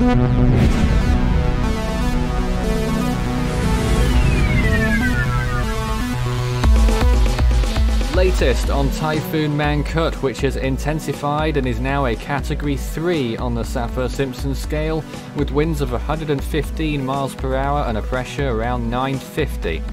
Latest on Typhoon Mangkhut, which has intensified and is now a Category 3 on the Saffir-Simpson scale, with winds of 115 miles per hour and a pressure around 950.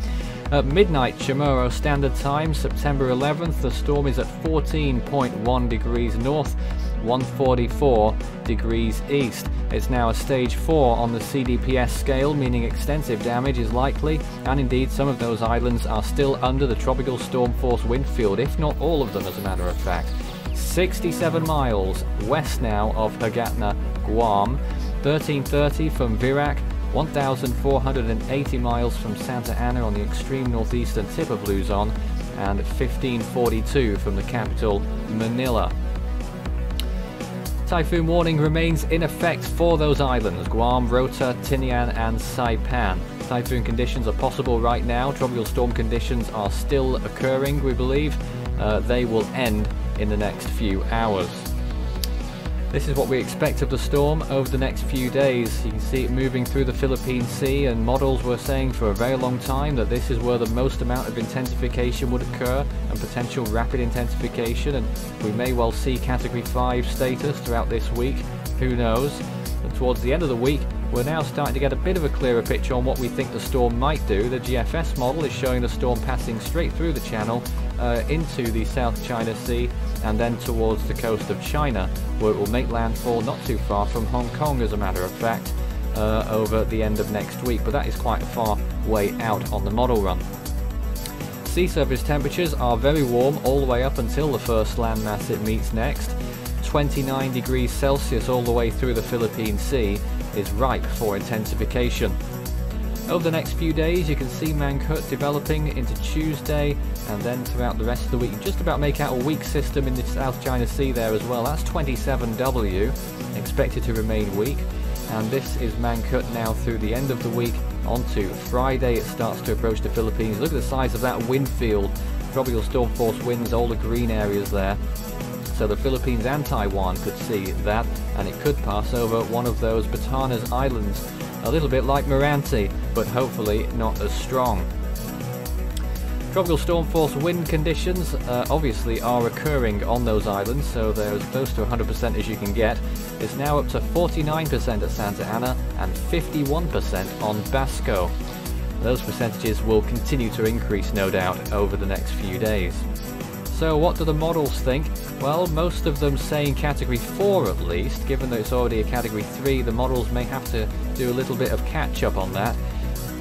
At midnight Chamorro Standard Time, September 11th, the storm is at 14.1 degrees north, 144 degrees east. It's now a stage 4 on the CDPS scale, meaning extensive damage is likely, and indeed some of those islands are still under the tropical storm force wind field, if not all of them as a matter of fact. 67 miles west now of Hagatna, Guam, 1330 from Virac, 1,480 miles from Santa Ana on the extreme northeastern tip of Luzon, and 1542 from the capital, Manila. Typhoon warning remains in effect for those islands, Guam, Rota, Tinian and Saipan. Typhoon conditions are possible right now. Tropical storm conditions are still occurring, we believe. They will end in the next few hours. This is what we expect of the storm over the next few days. You can see it moving through the Philippine Sea, and models were saying for a very long time that this is where the most amount of intensification would occur, and potential rapid intensification, and we may well see Category 5 status throughout this week. Who knows? And towards the end of the week, we're now starting to get a bit of a clearer picture on what we think the storm might do. The GFS model is showing the storm passing straight through the channel into the South China Sea and then towards the coast of China, where it will make landfall not too far from Hong Kong, as a matter of fact, over the end of next week. But that is quite a far way out on the model run. Sea surface temperatures are very warm all the way up until the first landmass it meets next. 29 degrees Celsius all the way through the Philippine Sea is ripe for intensification. Over the next few days you can see Mangkhut developing into Tuesday, and then throughout the rest of the week you just about make out a weak system in the South China Sea there as well. That's 27W, expected to remain weak, and this is Mangkhut now through the end of the week. On to Friday it starts to approach the Philippines. Look at the size of that wind field, tropical storm force winds, all the green areas there. So the Philippines and Taiwan could see that, and it could pass over one of those Batanes Islands, a little bit like Meranti, but hopefully not as strong. Tropical storm force wind conditions obviously are occurring on those islands, so they're as close to 100% as you can get. It's now up to 49% at Santa Ana and 51% on Basco. Those percentages will continue to increase, no doubt, over the next few days. So what do the models think? Well, most of them saying Category 4 at least. Given that it's already a Category 3, the models may have to do a little bit of catch-up on that.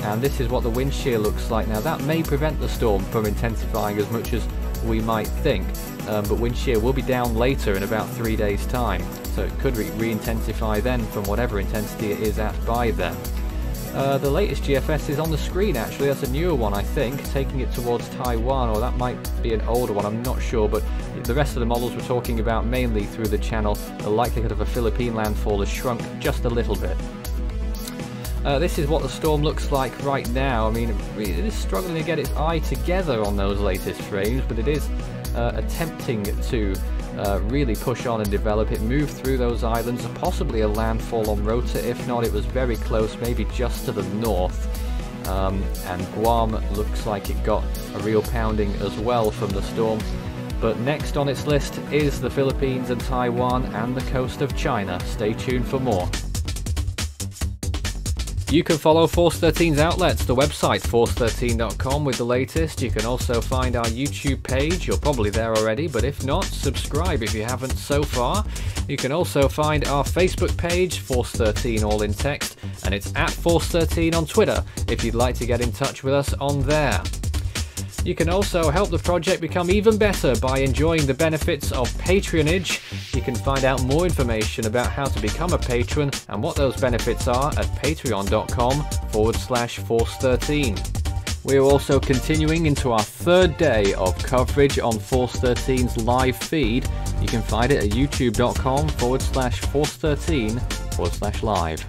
And this is what the wind shear looks like now. That may prevent the storm from intensifying as much as we might think, but wind shear will be down later in about 3 days' time, so it could re-intensify then from whatever intensity it is at by then. The latest GFS is on the screen actually. That's a newer one, I think, taking it towards Taiwan, or that might be an older one, I'm not sure, but the rest of the models we're talking about mainly through the channel. The likelihood of a Philippine landfall has shrunk just a little bit. This is what the storm looks like right now. I mean, it is struggling to get its eye together on those latest frames, but it is attempting to really push on and develop. It moved through those islands, possibly a landfall on Rota. If not, it was very close, maybe just to the north. And Guam looks like it got a real pounding as well from the storm. But next on its list is the Philippines and Taiwan and the coast of China. Stay tuned for more. You can follow Force 13's outlets, the website force13.com with the latest. You can also find our YouTube page. You're probably there already, but if not, subscribe if you haven't so far. You can also find our Facebook page, Force 13 all in text, and it's at Force 13 on Twitter if you'd like to get in touch with us on there. You can also help the project become even better by enjoying the benefits of patronage. You can find out more information about how to become a patron and what those benefits are at patreon.com/Force13. We are also continuing into our third day of coverage on Force 13's live feed. You can find it at youtube.com/Force13/live.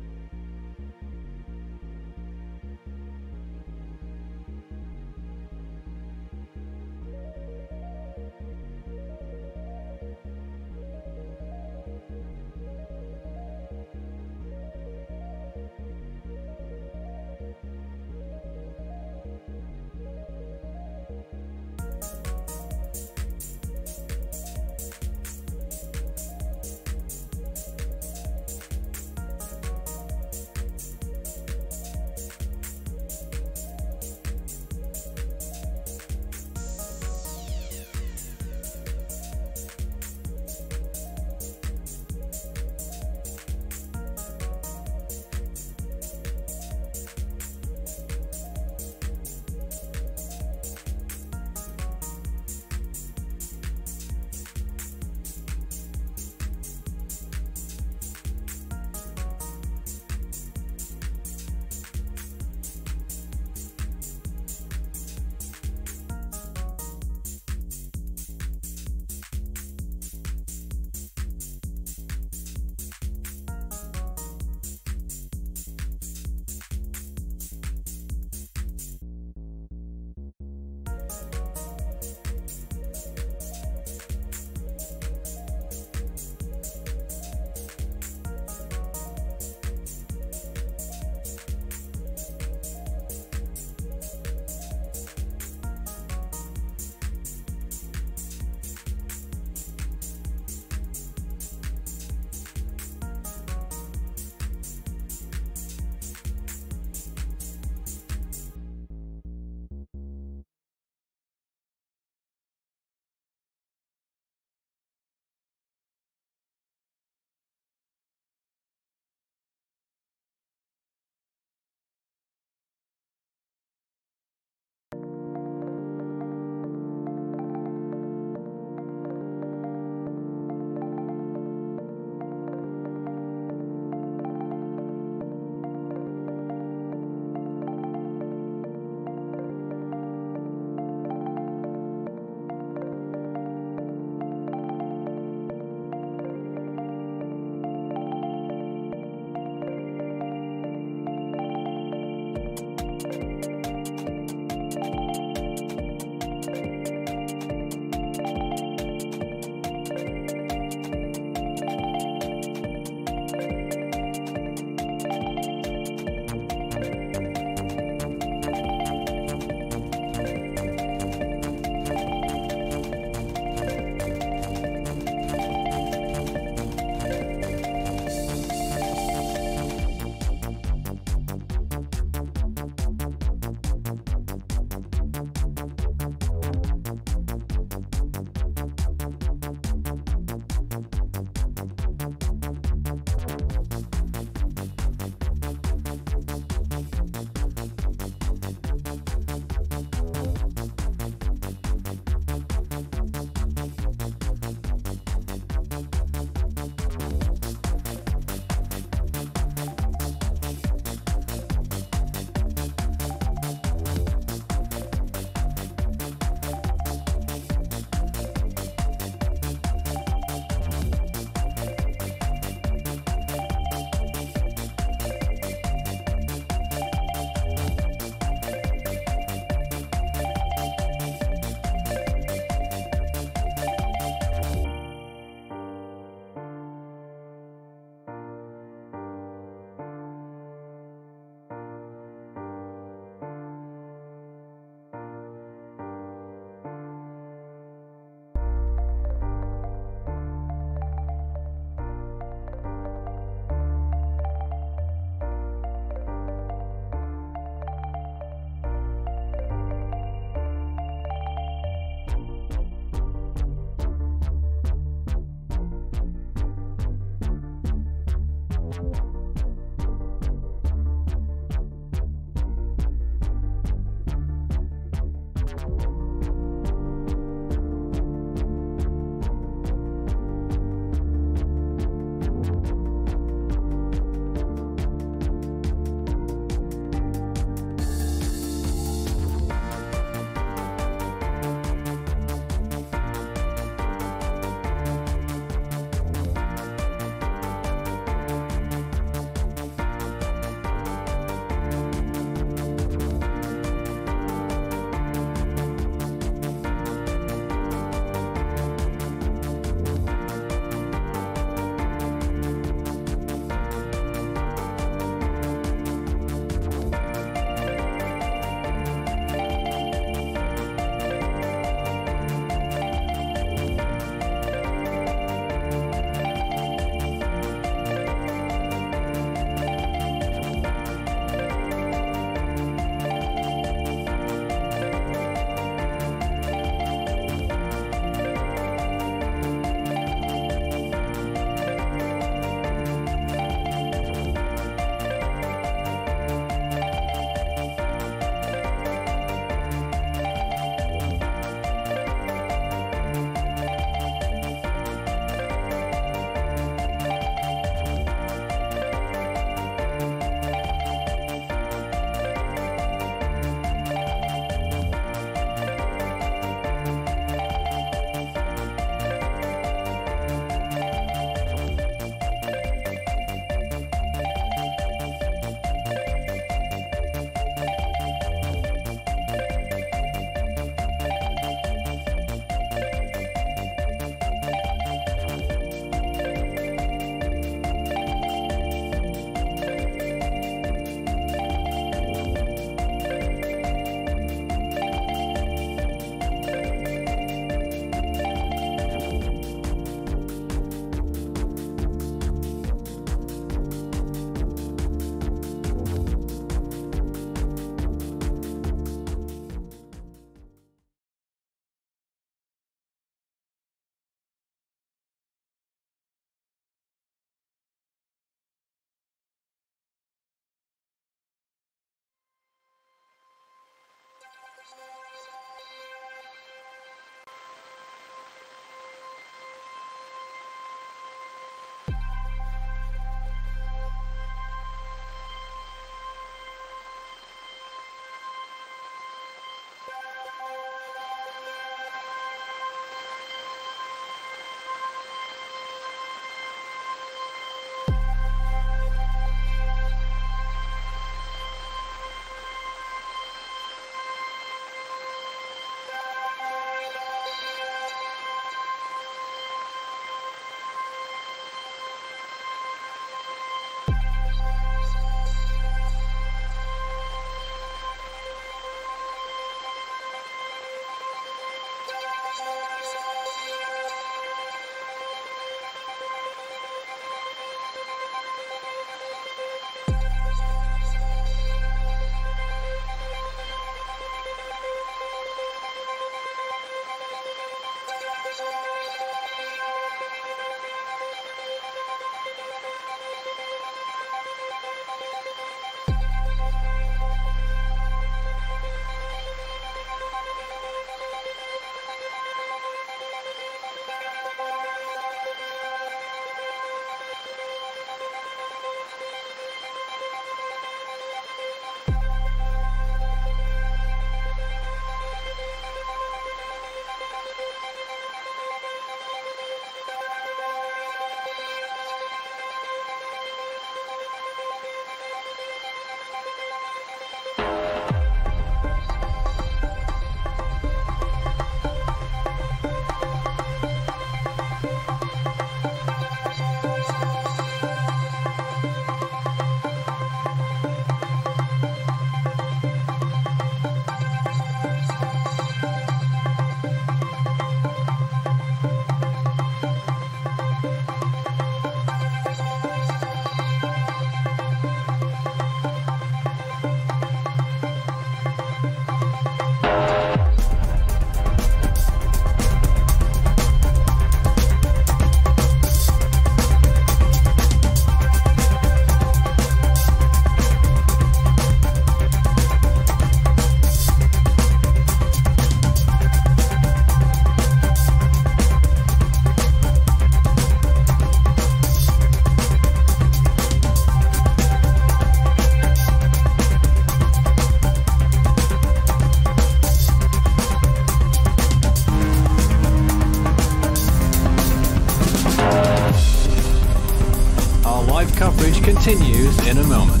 in a moment.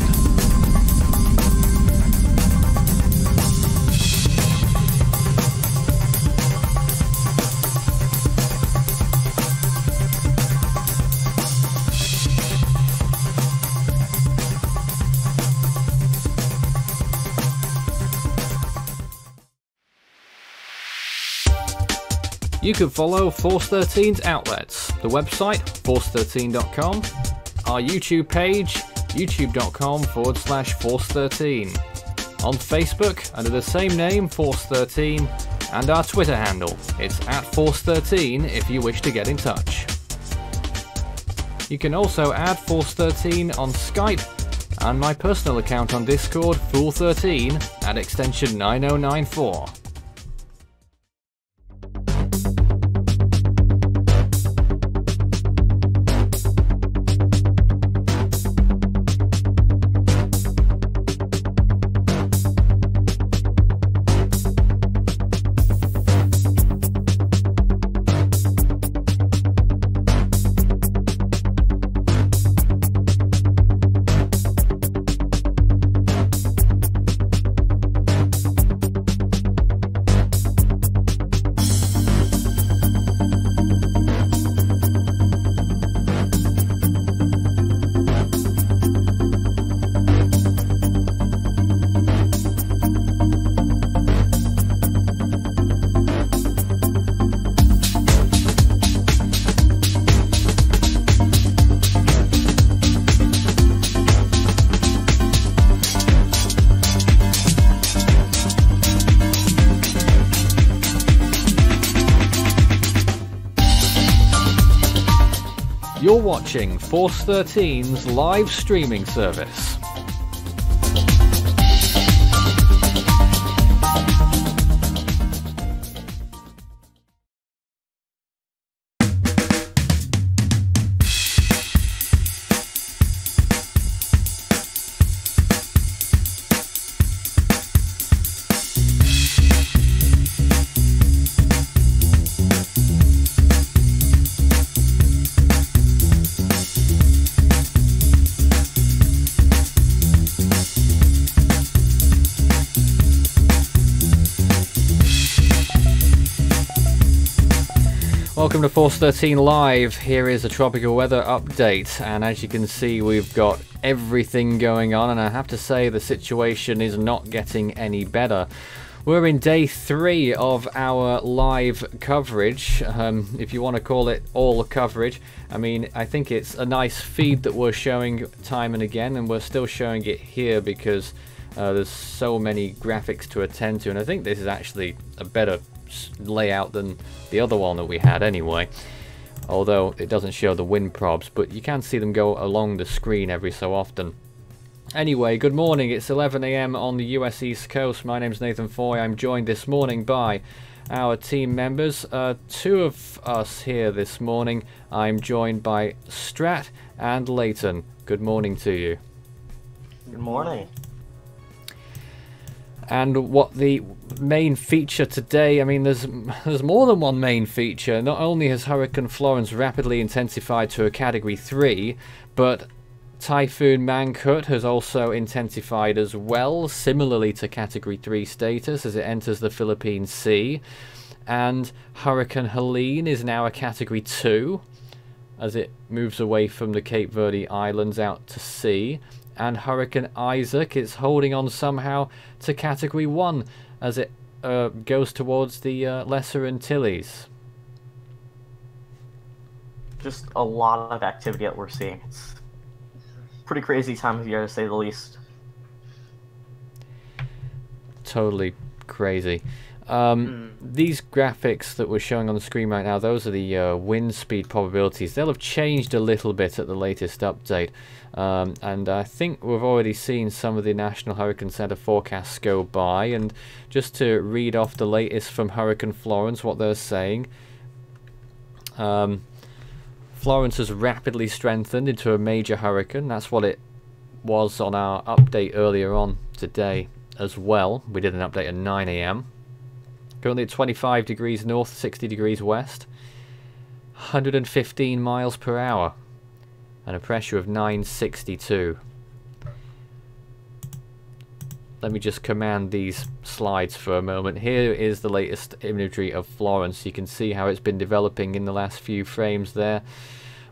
You can follow Force 13's outlets, the website force13.com, our YouTube page youtube.com/Force13, on Facebook under the same name Force13, and our Twitter handle, it's @Force13 if you wish to get in touch. You can also add Force13 on Skype and my personal account on Discord, Fool13, at extension 9094. You're watching Force 13's live streaming service. Welcome to Force 13 Live. Here is a tropical weather update, and as you can see we've got everything going on, and I have to say the situation is not getting any better. We're in day 3 of our live coverage, if you want to call it all coverage. I mean, I think it's a nice feed that we're showing time and again, and we're still showing it here because there's so many graphics to attend to, and I think this is actually a better layout than the other one that we had anyway, although it doesn't show the wind probs, but you can see them go along the screen every so often. Anyway, good morning. It's 11 AM on the US East Coast. My name's Nathan Foy. I'm joined this morning by our team members. 2 of us here this morning. I'm joined by Strat and Leighton. Good morning to you. Good morning. And what the main feature today, I mean, there's more than one main feature. Not only has Hurricane Florence rapidly intensified to a Category 3, but Typhoon Mangkhut has also intensified as well, similarly to Category 3 status as it enters the Philippine Sea. And Hurricane Helene is now a Category 2 as it moves away from the Cape Verde Islands out to sea. And Hurricane Isaac is holding on somehow to Category 1 as it goes towards the Lesser Antilles. Just a lot of activity that we're seeing. It's a pretty crazy time of year, to say the least. Totally crazy. These graphics that we're showing on the screen right now, those are the wind speed probabilities. They'll have changed a little bit at the latest update. And I think we've already seen some of the National Hurricane Center forecasts go by. And just to read off the latest from Hurricane Florence, what they're saying. Florence has rapidly strengthened into a major hurricane. That's what it was on our update earlier on today as well. We did an update at 9 AM. Currently at 25 degrees north, 60 degrees west. 115 miles per hour. And a pressure of 962. let me just command these slides for a moment. Here is the latest imagery of Florence. You can see how it's been developing in the last few frames there.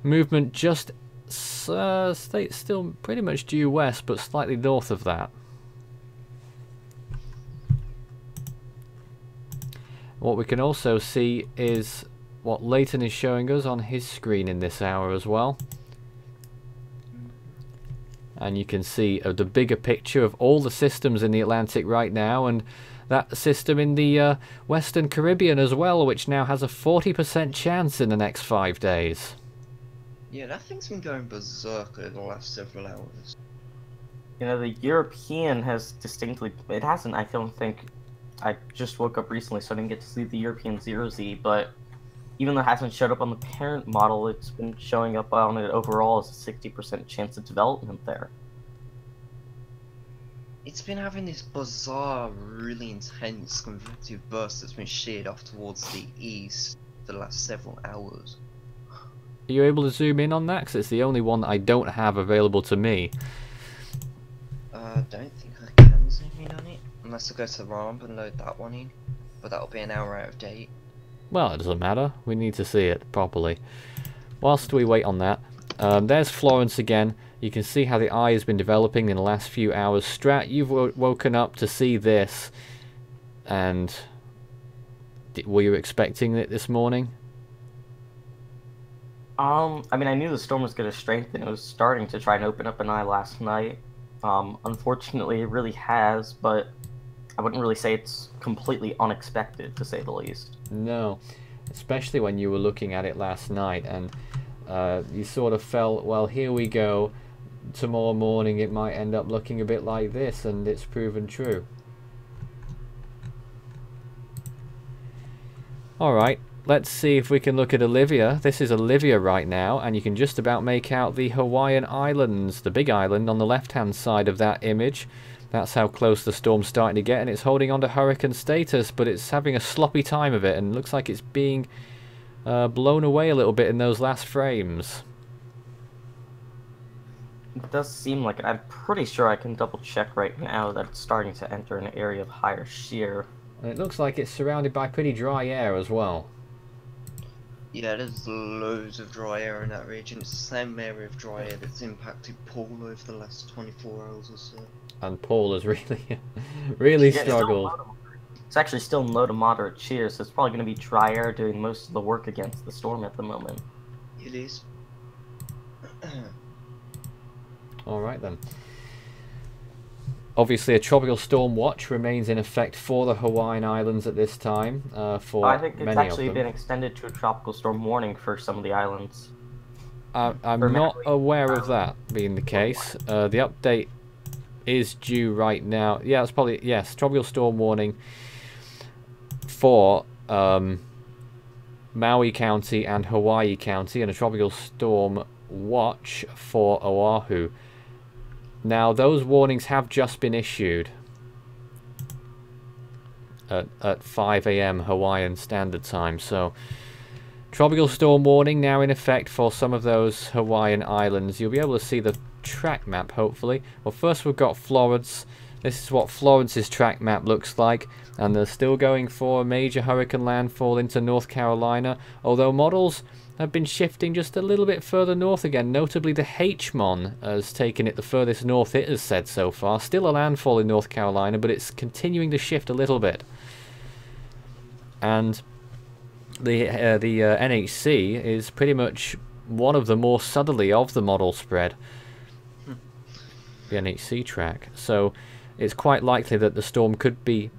Movement just still pretty much due west, but slightly north of that. What we can also see is what Leighton is showing us on his screen in this hour as well. And you can see the bigger picture of all the systems in the Atlantic right now, and that system in the Western Caribbean as well, which now has a 40% chance in the next 5 days. Yeah, that thing's been going berserk over the last several hours. You know, the European has distinctly... It hasn't, I don't think... I just woke up recently, so I didn't get to see the European 0Z, but even though it hasn't showed up on the parent model, it's been showing up on it overall as a 60% chance of development there. It's been having this bizarre, really intense convective burst that's been sheared off towards the east for the last several hours. Are you able to zoom in on that? Because it's the only one that I don't have available to me. I don't think I can zoom in on it, unless I go to the ROM and load that one in, but that'll be an hour out of date. Well, it doesn't matter. We need to see it properly. Whilst we wait on that, there's Florence again. You can see how the eye has been developing in the last few hours. Strat, you've woken up to see this, and were you expecting it this morning? I mean, I knew the storm was going to strengthen. It was starting to try and open up an eye last night. Unfortunately, it really has, but I wouldn't really say it's completely unexpected, to say the least. No, especially when you were looking at it last night, and you sort of felt, well, here we go. Tomorrow morning it might end up looking a bit like this, and it's proven true. Alright, let's see if we can look at Olivia. This is Olivia right now, and you can just about make out the Hawaiian Islands, the big island on the left-hand side of that image. That's how close the storm's starting to get, and it's holding on to hurricane status, but it's having a sloppy time of it, and looks like it's being blown away a little bit in those last frames. It does seem like it. I'm pretty sure I can double check right now that it's starting to enter an area of higher shear. And it looks like it's surrounded by pretty dry air as well. Yeah, there's loads of dry air in that region. It's the same area of dry air that's impacted Paul over the last 24 hours or so. And Paul has really struggled. It's actually still in low to moderate shear, so it's probably going to be dry air doing most of the work against the storm at the moment. It is. Alright then. Obviously a tropical storm watch remains in effect for the Hawaiian Islands at this time. I think it's actually been extended to a tropical storm warning for some of the islands. I'm not aware of that being the case. The update is due right now. Yeah, it's probably, yes, tropical storm warning for Maui County and Hawaii County, and a tropical storm watch for Oahu. Now, those warnings have just been issued at 5 AM Hawaiian Standard Time. So, tropical storm warning now in effect for some of those Hawaiian islands. You'll be able to see the track map, hopefully. Well, first we've got Florence. This is what Florence's track map looks like, and they're still going for a major hurricane landfall into North Carolina, although models have been shifting just a little bit further north again. Notably, the HMON has taken it the furthest north it has said so far. Still a landfall in North Carolina, but it's continuing to shift a little bit. And the NHC is pretty much one of the more southerly of the model spread. The NHC track. So it's quite likely that the storm could be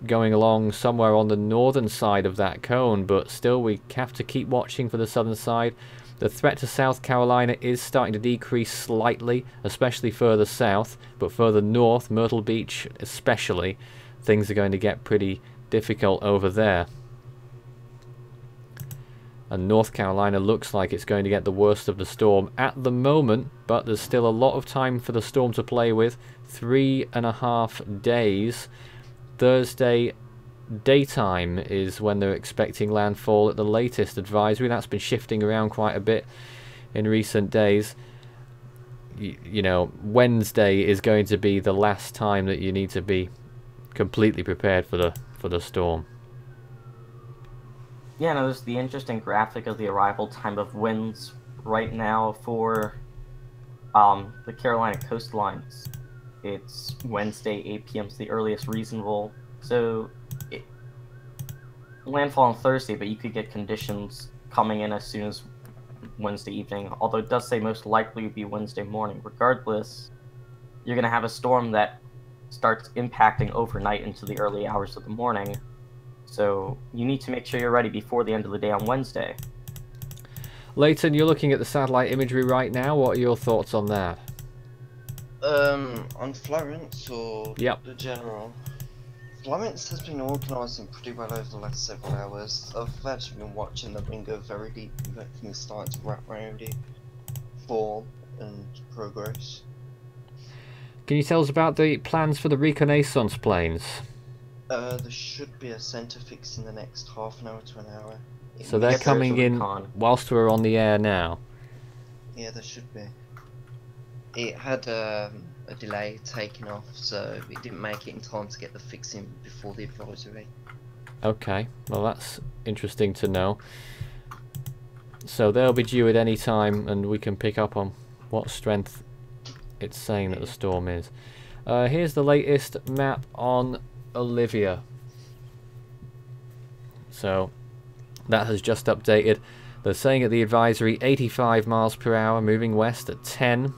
going along somewhere on the northern side of that cone, but still we have to keep watching for the southern side. The threat to South Carolina is starting to decrease slightly, especially further south, but further north, Myrtle Beach especially, things are going to get pretty difficult over there. And North Carolina looks like it's going to get the worst of the storm at the moment, but there's still a lot of time for the storm to play with. 3.5 days. Thursday daytime is when they're expecting landfall at the latest advisory. That's been shifting around quite a bit in recent days. you know, Wednesday is going to be the last time that you need to be completely prepared for the storm. Yeah, no, there's the interesting graphic of the arrival time of winds right now for the Carolina coastlines. It's Wednesday, 8 p.m. is the earliest reasonable. So, landfall on Thursday, but you could get conditions coming in as soon as Wednesday evening, although it does say most likely would be Wednesday morning. Regardless, you're going to have a storm that starts impacting overnight into the early hours of the morning. So you need to make sure you're ready before the end of the day on Wednesday. Leighton, you're looking at the satellite imagery right now. What are your thoughts on that? On Florence or Yep. the general? Florence has been organising pretty well over the last several hours. I've actually been watching the ring go very deep from the start to wrap around it, form and progress. Can you tell us about the plans for the reconnaissance planes? There should be a centre fix in the next half an hour to an hour. So they're coming in whilst we're on the air now. Yeah, there should be. It had a delay taking off, so it didn't make it in time to get the fix in before the advisory. Okay, well that's interesting to know. So they'll be due at any time, and we can pick up on what strength it's saying that the storm is. Here's the latest map on Olivia. So that has just updated. They're saying at the advisory 85 miles per hour, moving west at 10.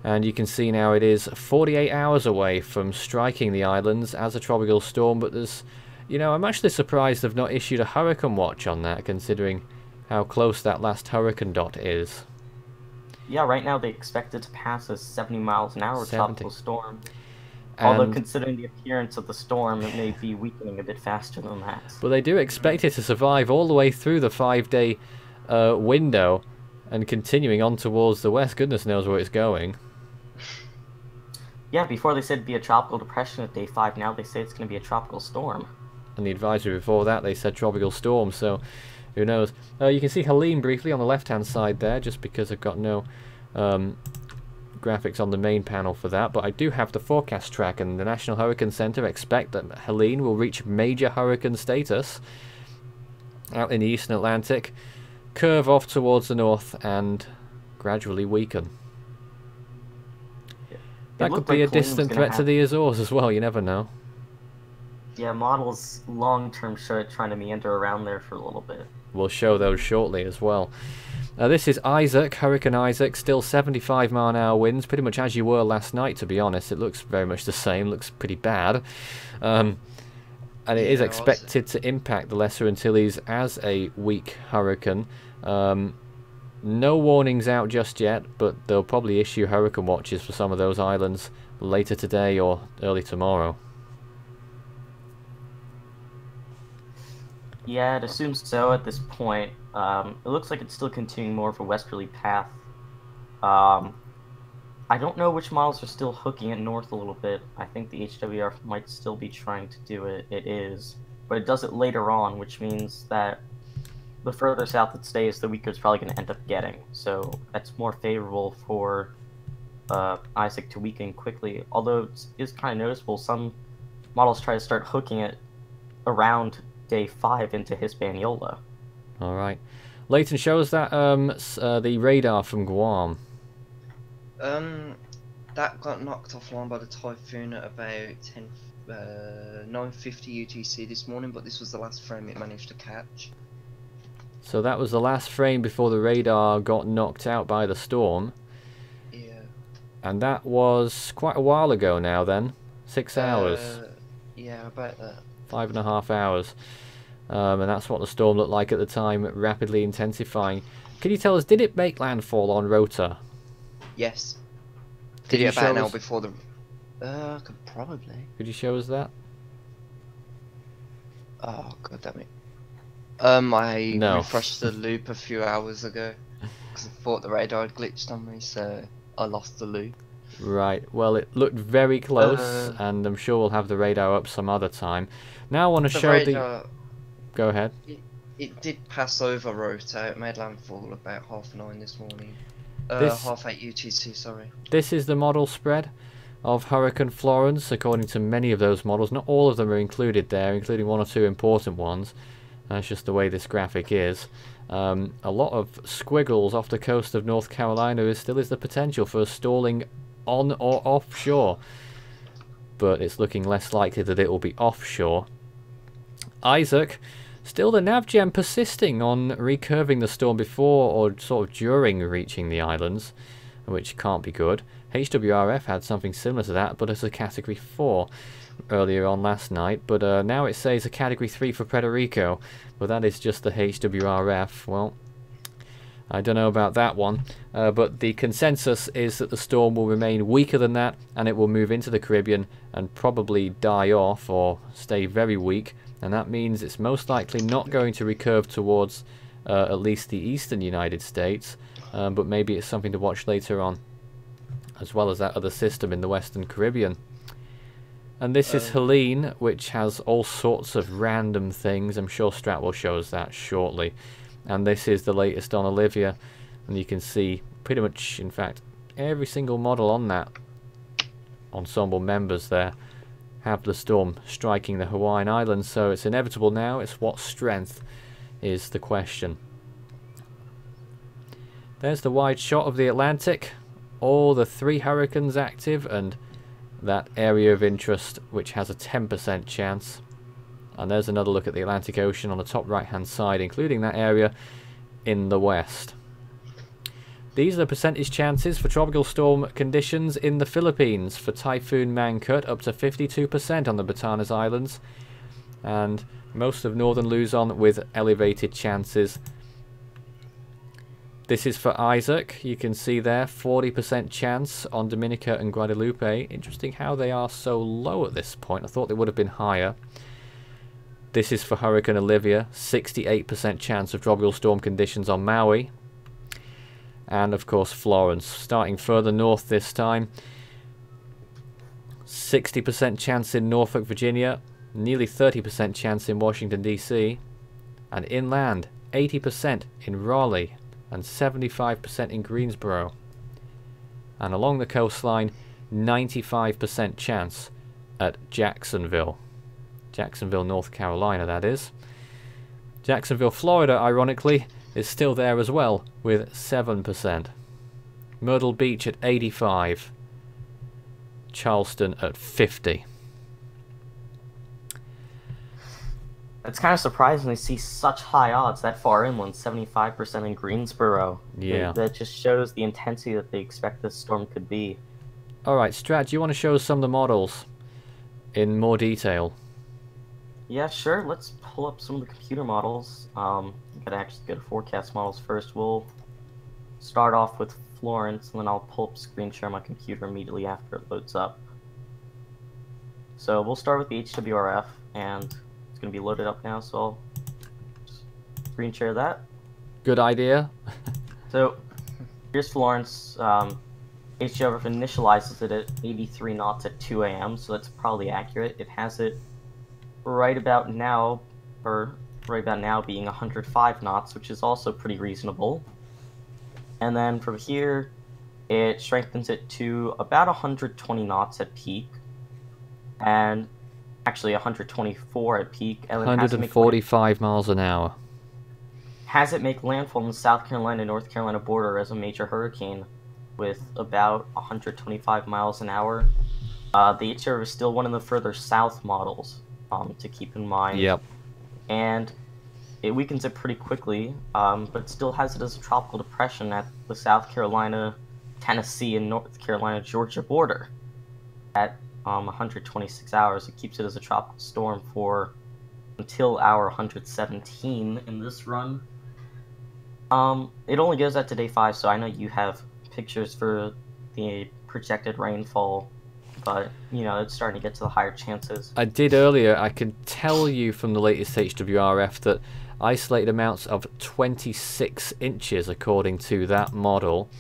And you can see now it is 48 hours away from striking the islands as a tropical storm. But there's, you know, I'm actually surprised they've not issued a hurricane watch on that, considering how close that last hurricane dot is. Yeah, right now they expect it to pass as 70 miles an hour 70. tropical storm. And Although considering the appearance of the storm, it may be weakening a bit faster than that. but they do expect it to survive all the way through the 5-day window and continuing on towards the west. Goodness knows where it's going. Yeah, before they said it'd be a tropical depression at day 5, now they say it's going to be a tropical storm. And the advisory before that, they said tropical storm, so who knows. You can see Helene briefly on the left-hand side there, just because I've got no graphics on the main panel for that. But I do have the forecast track, and the National Hurricane Center expect that Helene will reach major hurricane status out in the eastern Atlantic, curve off towards the north, and gradually weaken. That could be a distant threat to the Azores as well, you never know. Yeah, models long-term show it trying to meander around there for a little bit. We'll show those shortly as well. This is Isaac, Hurricane Isaac, still 75 mile an hour winds, pretty much as you were last night, to be honest. It looks very much the same, looks pretty bad. And it is expected to impact the Lesser Antilles as a weak hurricane. No warnings out just yet, but they'll probably issue hurricane watches for some of those islands later today or early tomorrow. Yeah, it assumes so at this point. It looks like it's still continuing more of a westerly path. I don't know which models are still hooking it north a little bit. I think the HWR might still be trying to do it. It is. But it does it later on, which means that the further south it stays, the weaker it's probably going to end up getting. So that's more favorable for Isaac to weaken quickly. Although it is kind of noticeable, some models try to start hooking it around day 5 into Hispaniola. Alright. Leighton, show us that the radar from Guam. That got knocked offline by the typhoon at about 9:50 UTC this morning, but this was the last frame it managed to catch. So that was the last frame before the radar got knocked out by the storm. Yeah. And that was quite a while ago now then. 6 hours. Yeah, about that. 5.5 hours. And that's what the storm looked like at the time, rapidly intensifying. Can you tell us, did it make landfall on Rota? Yes. Did Did you it about show an hour us? before the... could probably. Could you show us that? Oh, god damn it. I No. refreshed the loop a few hours ago because I thought the radar had glitched on me, so I lost the loop. Right, well it looked very close, and I'm sure we'll have the radar up some other time. Now I want to The show radar, Go ahead. it did pass over Rota. It made landfall about 9:30 this morning. Half 8 UTC, sorry. This is the model spread of Hurricane Florence, according to many of those models. Not all of them are included there, including one or two important ones. That's just the way this graphic is. A lot of squiggles off the coast of North Carolina. Still is the potential for a stalling on or offshore, but it's looking less likely that it will be offshore. Isaac, still the navgem persisting on recurving the storm before or sort of during reaching the islands, which can't be good. HWRF had something similar to that, but as a Category 4 earlier on last night, but now it says a Category 3 for Puerto Rico, but that is just the HWRF. Well, I don't know about that one, but the consensus is that the storm will remain weaker than that, and it will move into the Caribbean and probably die off or stay very weak, and that means it's most likely not going to recurve towards at least the eastern United States, but maybe it's something to watch later on, as well as that other system in the western Caribbean. And this is Helene, which has all sorts of random things. I'm sure Strat will show us that shortly. And this is the latest on Olivia, and you can see pretty much, in fact, every single model on that ensemble members there have the storm striking the Hawaiian Islands, so it's inevitable now. It's what strength is the question. There's the wide shot of the Atlantic, all the 3 hurricanes active, and that area of interest which has a 10% chance. And there's another look at the Atlantic Ocean on the top right hand side, including that area in the west. These are the percentage chances for tropical storm conditions in the Philippines. For Typhoon Mangkhut, up to 52% on the Batanes Islands, and most of northern Luzon with elevated chances. This is for Isaac. You can see there 40% chance on Dominica and Guadalupe. Interesting how they are so low at this point. I thought they would have been higher. This is for Hurricane Olivia. 68% chance of tropical storm conditions on Maui. And of course Florence, starting further north this time. 60% chance in Norfolk, Virginia. Nearly 30% chance in Washington, D.C. And inland, 80% in Raleigh. And 75% in Greensboro. And along the coastline, 95% chance at Jacksonville. Jacksonville, North Carolina, that is. Jacksonville, Florida, ironically, is still there as well, with 7%. Myrtle Beach at 85%. Charleston at 50%. It's kind of surprising to see such high odds that far inland, 75% in Greensboro. Yeah. That just shows the intensity that they expect this storm could be. Alright, Strat, do you want to show us some of the models in more detail? Yeah, sure. Let's pull up some of the computer models. Gotta actually go to forecast models first. We'll start off with Florence, and then I'll pull up screen share on my computer immediately after it loads up. So we'll start with the HWRF, and it's going to be loaded up now, so I'll just screen share that. Good idea. So here's Florence. HWRF initializes it at 83 knots at 2 a.m., so that's probably accurate. It has it right about now being 105 knots, which is also pretty reasonable. And then from here, it strengthens it to about 120 knots at peak, and actually 124 at peak, and then 145 miles an hour. Has it make landfall on the South Carolina-North Carolina border as a major hurricane with about 125 miles an hour. The HRF is still one of the further south models to keep in mind. Yep. And it weakens it pretty quickly, but still has it as a tropical depression at the South Carolina, Tennessee, and North Carolina-Georgia border. At 126 hours, it keeps it as a tropical storm for until hour 117 in this run. It only goes out to day 5, so I know you have pictures for the projected rainfall, but, you know, it's starting to get to the higher chances. I did earlier. I can tell you from the latest HWRF that isolated amounts of 26 inches according to that model.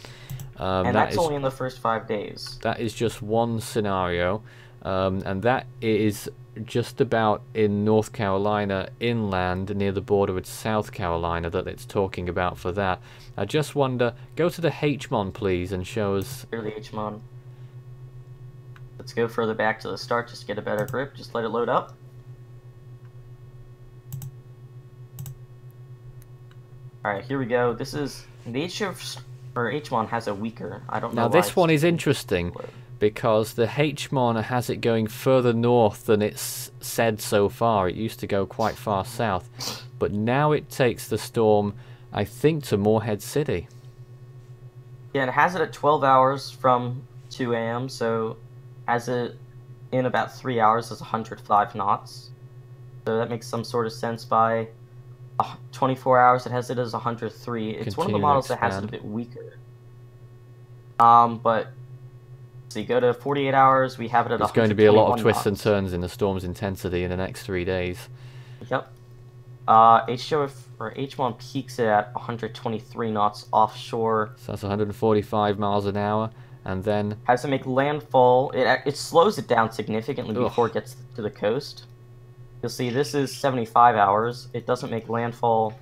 And that's only in the first 5 days. That is just one scenario. and that is just about in North Carolina inland near the border with South Carolina that it's talking about for that. I just wonder, go to the HMON please and show us. Here, the HMON. Let's go further back to the start just to get a better grip. Just let it load up. Alright, here we go. This is the HMON has a weaker. I don't know. Now this one is interesting because the HMON has it going further north than it's said so far. It used to go quite far south, but now it takes the storm, I think, to Morehead City. Yeah, it has it at 12 hours from 2 a.m., so has it in about 3 hours is 105 knots. So that makes some sort of sense. By 24 hours, it has it as 103. It's one of the models that has it a bit weaker. But so you go to 48 hours, we have it at 121 knots. There's going to be a lot of twists and turns in the storm's intensity in the next 3 days. Yep. HMON peaks it at 123 knots offshore. So that's 145 miles an hour, and then has to make landfall. It slows it down significantly before it gets to the coast. You'll see this is 75 hours. It doesn't make landfall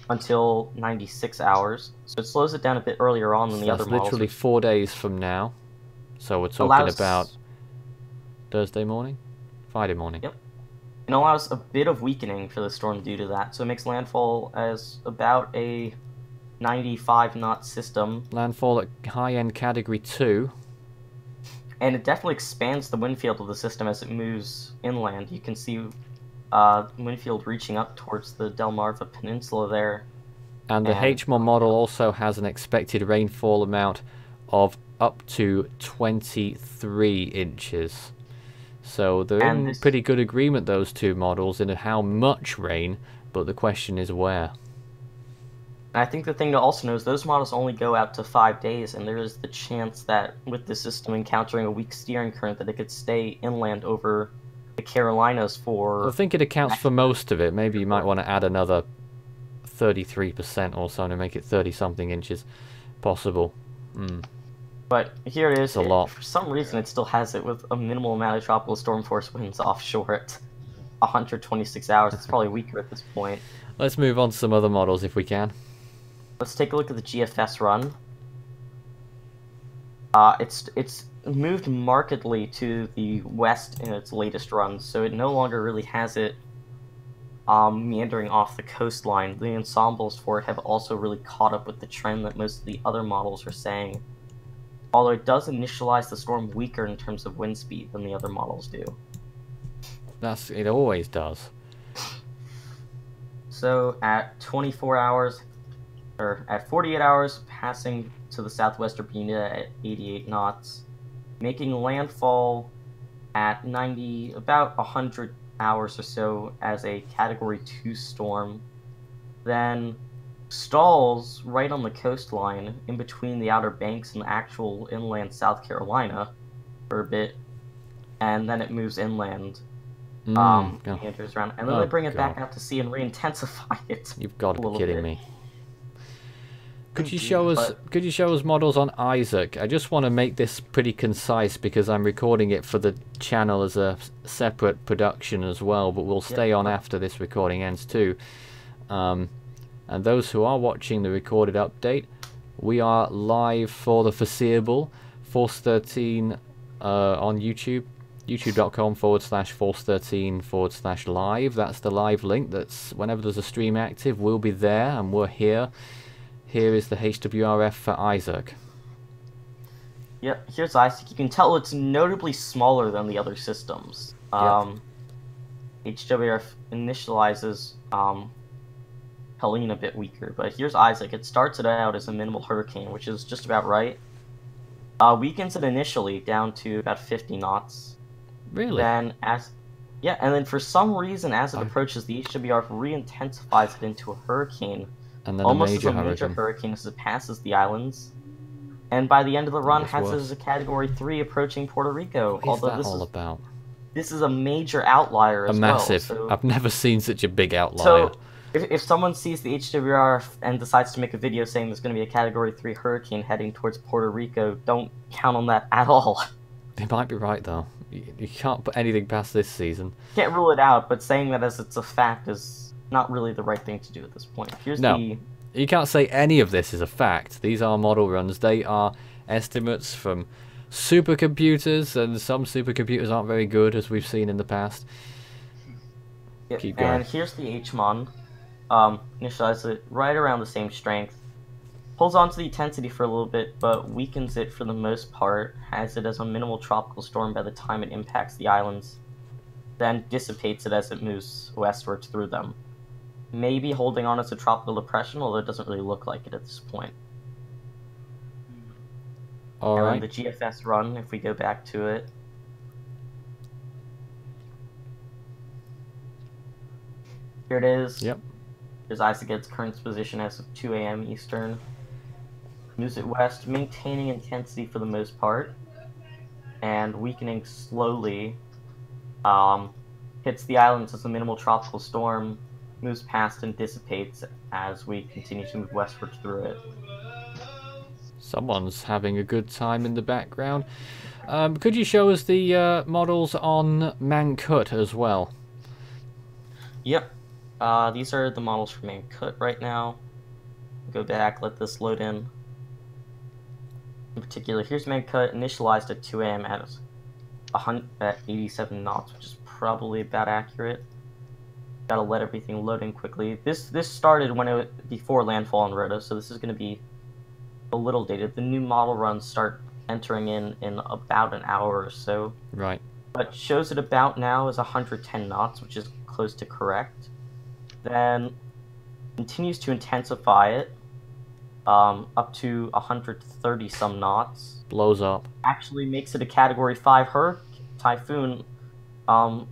until 96 hours, so it slows it down a bit earlier on than the other models. That's literally 4 days from now. So we're talking about Thursday morning? Friday morning. Yep. It allows a bit of weakening for the storm due to that, so it makes landfall as about a 95 knot system. Landfall at high-end category 2. And it definitely expands the wind field of the system as it moves inland. You can see wind field reaching up towards the Delmarva Peninsula there. And the HMON model also has an expected rainfall amount of up to 23 inches. So they're in pretty good agreement, those two models, in how much rain, but the question is where. I think the thing to also know is those models only go out to 5 days, and there is the chance that with the system encountering a weak steering current that it could stay inland over the Carolinas for... I think it accounts for most of it. Maybe you might want to add another 33% or so to make it 30-something inches possible. But here it is. It's a lot. For some reason, it still has it with a minimal amount of tropical storm force winds offshore at 126 hours. It's probably weaker at this point. Let's move on to some other models if we can. Let's take a look at the GFS run. It's moved markedly to the west in its latest run, so it no longer really has it meandering off the coastline. The ensembles for it have also really caught up with the trend that most of the other models are saying. Although it does initialize the storm weaker in terms of wind speed than the other models do. It always does. So at 24 hours, or at 48 hours, passing to the southwestern Bermuda at 88 knots, making landfall at about 100 hours or so as a Category 2 storm, then stalls right on the coastline in between the Outer Banks and the actual inland South Carolina for a bit, and then it moves inland. Meanders around, and then they bring it back out to sea and re-intensify it. You've got to be kidding me. Could you show us models on Isaac? I just want to make this pretty concise because I'm recording it for the channel as a separate production as well, but we'll stay on after this recording ends too. And those who are watching the recorded update, we are live for the foreseeable. Force 13 on YouTube. youtube.com/Force13/live. That's the live link. That's whenever there's a stream active, we'll be there and we're here. Here is the HWRF for Isaac. Yep, here's Isaac. You can tell it's notably smaller than the other systems. HWRF initializes Helene a bit weaker, but here's Isaac. It starts it out as a minimal hurricane, which is just about right. Weakens it initially down to about 50 knots. Really? Then and then for some reason, as it approaches, the HWRF re-intensifies it into a hurricane. And then almost a major hurricane as it passes the islands. And by the end of the run, has it as a Category 3 approaching Puerto Rico. What is that all about? This is a major outlier as well. Massive. So, I've never seen such a big outlier. So, if someone sees the HWRF and decides to make a video saying there's going to be a Category 3 hurricane heading towards Puerto Rico, don't count on that at all. They might be right, though. You can't put anything past this season. Can't rule it out, but saying that as it's a fact is not really the right thing to do at this point. Here's No, you can't say any of this is a fact. These are model runs. They are estimates from supercomputers, and some supercomputers aren't very good, as we've seen in the past. Keep going. And here's the HMON. Initialize it right around the same strength. Holds on to the intensity for a little bit, but weakens it for the most part, has it as a minimal tropical storm by the time it impacts the islands, then dissipates it as it moves westward through them. Maybe holding on as a tropical depression, although it doesn't really look like it at this point. Alright. And then the GFS run, if we go back to it. Here it is. Yep. There's Isaac at its current position as of 2 a.m. Eastern. Moves it west, maintaining intensity for the most part, and weakening slowly. Hits the islands as a minimal tropical storm, moves past and dissipates as we continue to move westward through it. Someone's having a good time in the background. Could you show us the models on Mangkhut as well? Yep. These are the models for Mangkhut right now. Go back, let this load in. In particular, here's Mangkhut, initialized at 2 a.m. at 87 knots, which is probably about accurate. Gotta let everything load in quickly. This started when before landfall on Rota, so this is going to be a little dated. The new model runs start entering in about an hour or so. Right. But shows it about now is 110 knots, which is close to correct. Then continues to intensify it up to 130 some knots. Blows up. Actually makes it a Category 5 typhoon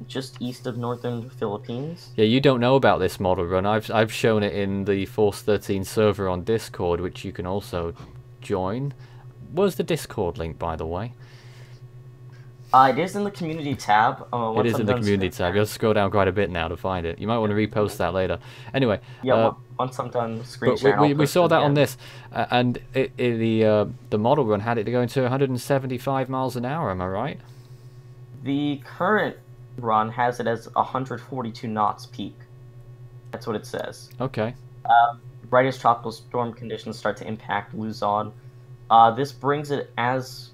just east of northern Philippines. Yeah, you don't know about this model run. I've shown it in the Force 13 server on Discord, which you can also join. Where's the Discord link, by the way? It is in the community tab. It is in the community tab. You have to scroll down quite a bit now to find it. You might want to repost that later. Anyway. Yeah, once I'm done screen sharing. We saw that on this, and the model run had it going to 175 miles an hour. Am I right? The current run has it as 142 knots peak. That's what it says. Okay. Right as tropical storm conditions start to impact Luzon, this brings it as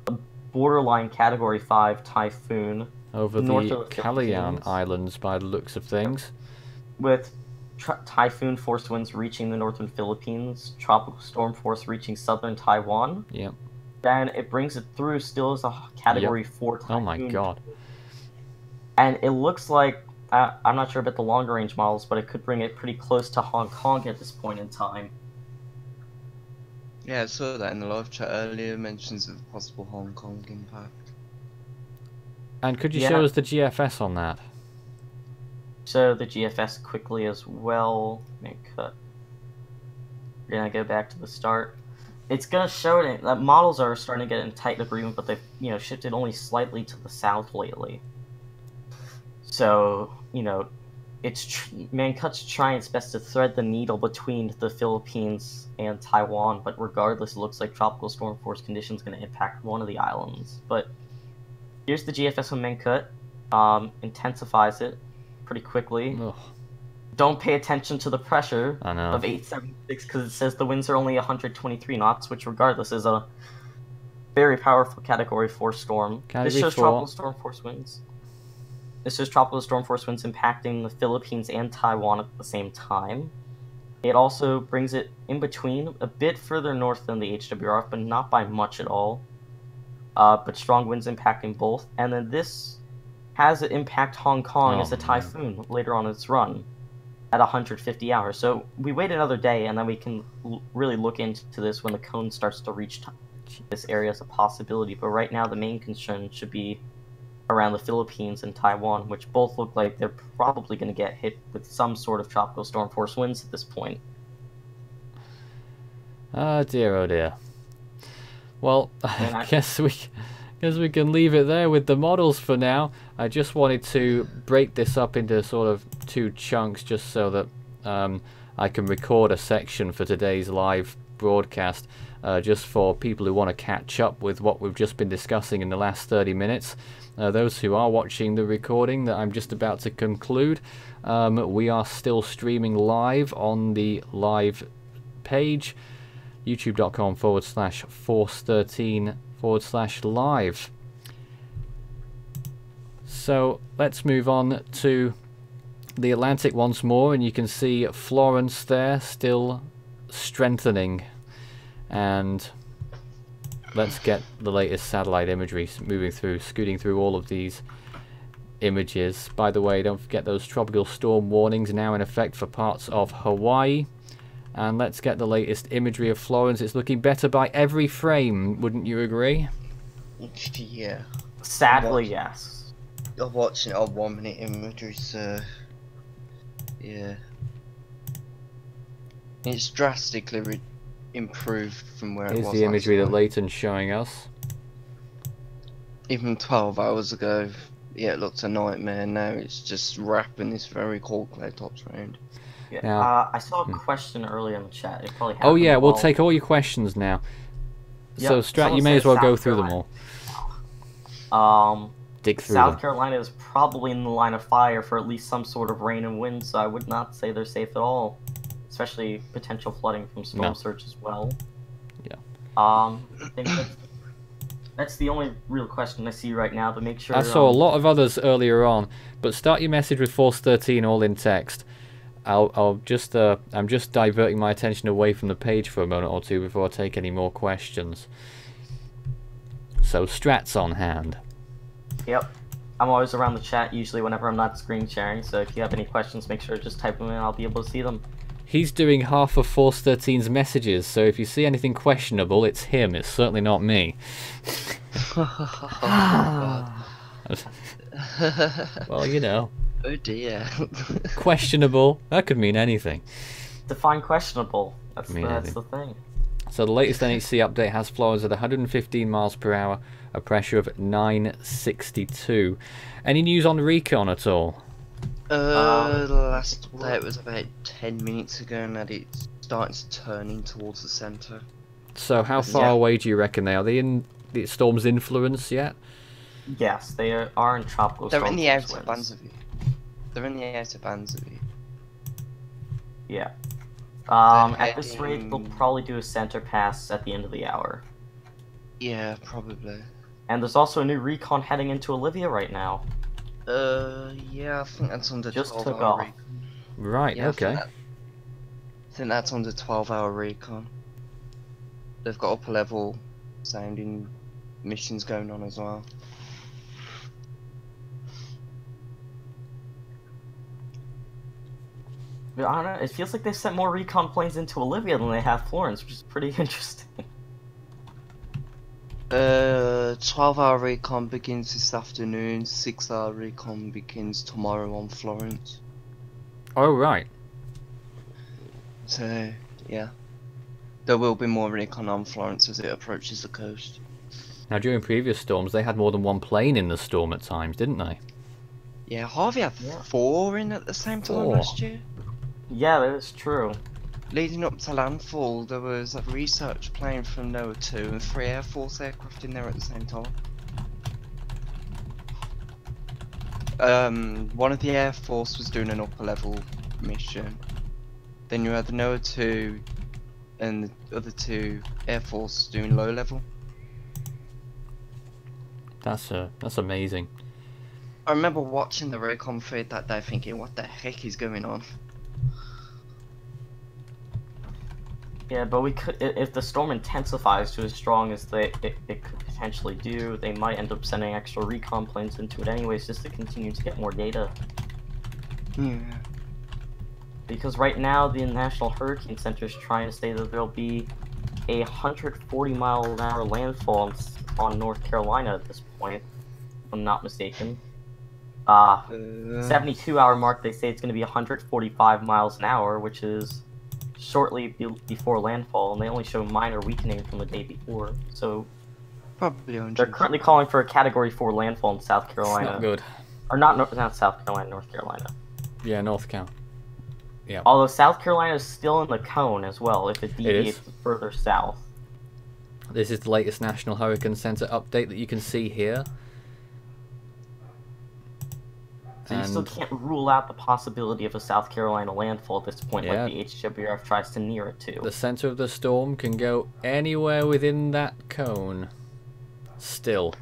a borderline Category 5 typhoon over the Calayan Islands, by the looks of things. With typhoon force winds reaching the northern Philippines, tropical storm force reaching southern Taiwan. Yep. Then it brings it through still as a Category 4 typhoon. Oh my god. And it looks like, I'm not sure about the longer range models, but it could bring it pretty close to Hong Kong at this point in time. Yeah, I saw that in the live chat earlier, mentions of possible Hong Kong impact. And could you show us the GFS on that? So the GFS quickly as well. We're gonna go back to the start. It's gonna show it that models are starting to get in tight agreement, but they've shifted only slightly to the south lately. So it's Mangkhut's trying its best to thread the needle between the Philippines and Taiwan, but regardless, it looks like tropical storm force conditions going to impact one of the islands. But here's the GFS on Mangkhut. Intensifies it pretty quickly. Ugh. Don't pay attention to the pressure of 876 because it says the winds are only 123 knots, which regardless is a very powerful Category 4 storm. This shows tropical storm force winds. This is tropical storm force winds impacting the Philippines and Taiwan at the same time. It also brings it in between, a bit further north than the HWRF, but not by much at all. But strong winds impacting both. And then this has it impact Hong Kong as a typhoon later on in its run at 150 hours. So we wait another day, and then we can really look into this when the cone starts to reach this area as a possibility. But right now, the main concern should be around the Philippines and Taiwan, which both look like they're probably going to get hit with some sort of tropical storm force winds at this point. Oh dear. Well, I guess we can leave it there with the models for now. I just wanted to break this up into sort of two chunks just so that I can record a section for today's live broadcast, just for people who want to catch up with what we've just been discussing in the last 30 minutes. Those who are watching the recording that I'm just about to conclude, we are still streaming live on the live page, youtube.com/force13/live. So let's move on to the Atlantic once more, and you can see Florence there still strengthening. And let's get the latest satellite imagery scooting through all of these images. By the way, don't forget those tropical storm warnings now in effect for parts of Hawaii. And let's get the latest imagery of Florence. It's looking better by every frame, wouldn't you agree? Yeah. Sadly, yes. I'm watching it on 1 minute imagery, so yeah. It's drastically improved from where it was. Here's the imagery that Leighton's showing us. Even 12 hours ago, yeah, it looked a nightmare. Now it's just wrapping this very cold cloud tops round. Yeah. Now, I saw a question earlier in the chat. It probably oh yeah, we'll all... take all your questions now. Yep, so Strat, you may as well go through them all. Dig through South them. Carolina is probably in the line of fire for at least some sort of rain and wind, so I would not say they're safe at all. Especially potential flooding from storm surge as well. Yeah. I think that's the only real question I see right now, but make sure... I saw a lot of others earlier on, but start your message with Force 13 all in text. I'm just diverting my attention away from the page for a moment or two before I take any more questions. So Strat's on hand. Yep. I'm always around the chat usually whenever I'm not screen sharing, so if you have any questions, make sure to just type them in and I'll be able to see them. He's doing half of Force 13's messages, so if you see anything questionable, it's him. It's certainly not me. Well, you know. Oh dear. Questionable. That could mean anything. Define questionable. That's the thing. So the latest NHC update has Florence at 115 miles per hour, a pressure of 962. Any news on recon at all? The last update was about 10 minutes ago, and that it's starting to turn in towards the centre. So how far away do you reckon they are? Are they in the storm's influence yet? Yes, they are in tropical storm. They're in the outer bands of it. They're in the outer bands of it. Yeah. At this rate, they'll probably do a center pass at the end of the hour. Yeah, probably. And there's also a new recon heading into Olivia right now. Yeah, I think that's on the Just 12 took hour off. recon. Right, Yeah, okay. I think that's on the 12-hour recon. They've got upper level sounding missions going on as well. I don't know, it feels like they sent more recon planes into Olivia than they have Florence, which is pretty interesting. 12-hour recon begins this afternoon, 6-hour recon begins tomorrow on Florence. Oh, right. So, yeah. There will be more recon on Florence as it approaches the coast. Now, during previous storms, they had more than one plane in the storm at times, didn't they? Yeah, Harvey had 4 in at the same time 4. last year. Yeah, that is true. Leading up to landfall, there was a research plane from NOAA 2 and 3 Air Force aircraft in there at the same time. One of the Air Force was doing an upper level mission. Then you had the NOAA 2 and the other 2 Air Force doing low level. That's amazing. I remember watching the recon feed that day thinking, what the heck is going on? Yeah, but we could, if the storm intensifies to as strong as it could potentially do, they might end up sending extra recon planes into it anyways, just to continue to get more data. Yeah. Because right now, the National Hurricane Center is trying to say that there'll be a 140-mile-an-hour landfall on North Carolina at this point, if I'm not mistaken. 72-hour mark, they say it's going to be 145 miles an hour, which is shortly before landfall, and they only show minor weakening from the day before. So probably they're currently calling for a Category 4 landfall in South Carolina. It's not good. Or not South Carolina, North Carolina. Yeah, North Carolina. Yeah. Although South Carolina is still in the cone as well if it deviates is. further south. This is the latest National Hurricane Center update that you can see here. So you still can't rule out the possibility of a South Carolina landfall at this point, Yeah. like the HWRF tries to near it to. The center of the storm can go anywhere within that cone. Still.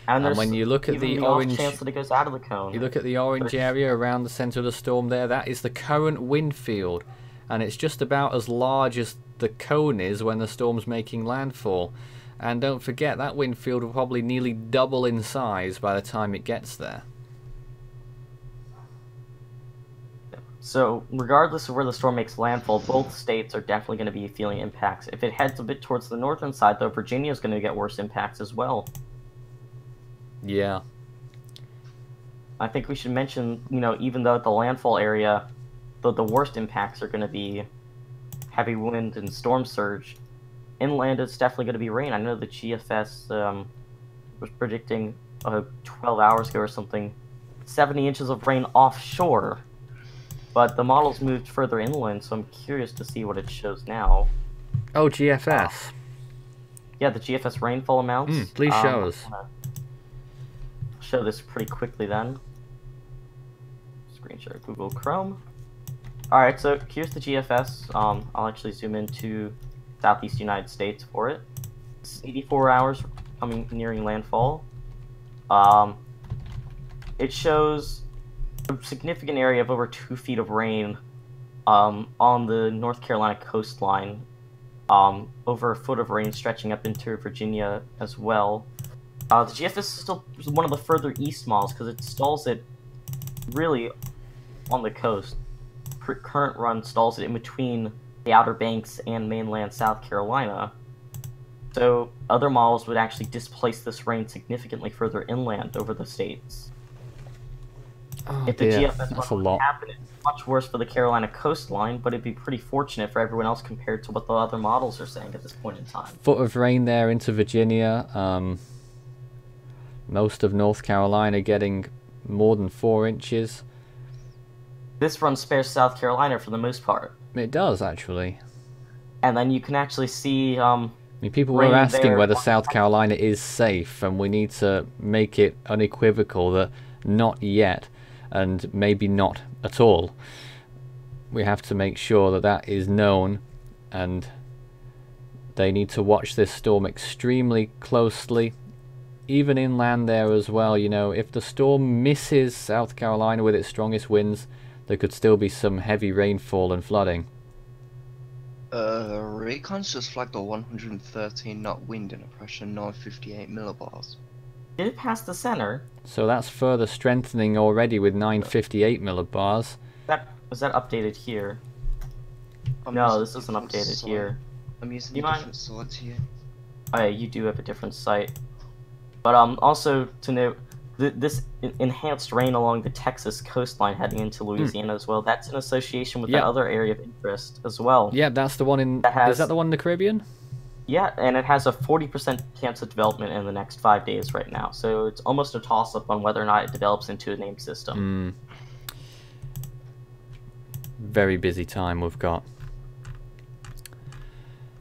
And when you look at even the off orange, chance that it goes out of the cone. you look at the orange area around the center of the storm there, that is the current wind field. And it's just about as large as the cone is when the storm's making landfall. And don't forget, that wind field will probably nearly double in size by the time it gets there. So, regardless of where the storm makes landfall, both states are definitely going to be feeling impacts. If it heads a bit towards the northern side, though, Virginia is going to get worse impacts as well. Yeah. I think we should mention, you know, even though the landfall area, the worst impacts are going to be heavy wind and storm surge, inland it's definitely going to be rain. I know the GFS was predicting 12 hours ago or something, 70 inches of rain offshore. But the models moved further inland, so I'm curious to see what it shows now. Oh, GFS. Yeah, the GFS rainfall amounts. Please show us. I'll show this pretty quickly then. Screen share Google Chrome. Alright, so here's the GFS. I'll actually zoom into southeast United States for it. It's 84 hours nearing landfall. It shows a significant area of over 2 feet of rain on the North Carolina coastline. Over a foot of rain stretching up into Virginia as well. The GFS is still one of the further east models because it stalls it really on the coast. Current run stalls it in between the Outer Banks and mainland South Carolina. So other models would actually displace this rain significantly further inland over the states. Oh, If the dear. GFS That's a would lot. happen, it's much worse for the Carolina coastline, but it'd be pretty fortunate for everyone else compared to what the other models are saying at this point in time. Foot of rain there into Virginia. Most of North Carolina getting more than 4 inches. This run spares South Carolina for the most part. It does, actually. And then you can actually see I mean, people were rain asking there. whether South Carolina is safe, and we need to make it unequivocal that not yet, and maybe not at all. We have to make sure that that is known, and they need to watch this storm extremely closely, even inland there as well. You know, if the storm misses South Carolina with its strongest winds, there could still be some heavy rainfall and flooding. Recon's just flagged a 113 knot wind and a pressure 958 millibars. did it pass the center? So that's further strengthening already with 958 millibars. Was that updated here? I'm No, using this isn't different updated site. here. I'm using You a mind? different site here. Oh yeah, you do have a different site. But also to note, this enhanced rain along the Texas coastline heading into Louisiana as well, that's in association with Yeah. that other area of interest as well. Yeah, that's the one in... That has- Is that the one in the Caribbean? Yeah, and it has a 40% chance of development in the next 5 days right now. So it's almost a toss-up on whether or not it develops into a named system. Very busy time we've got.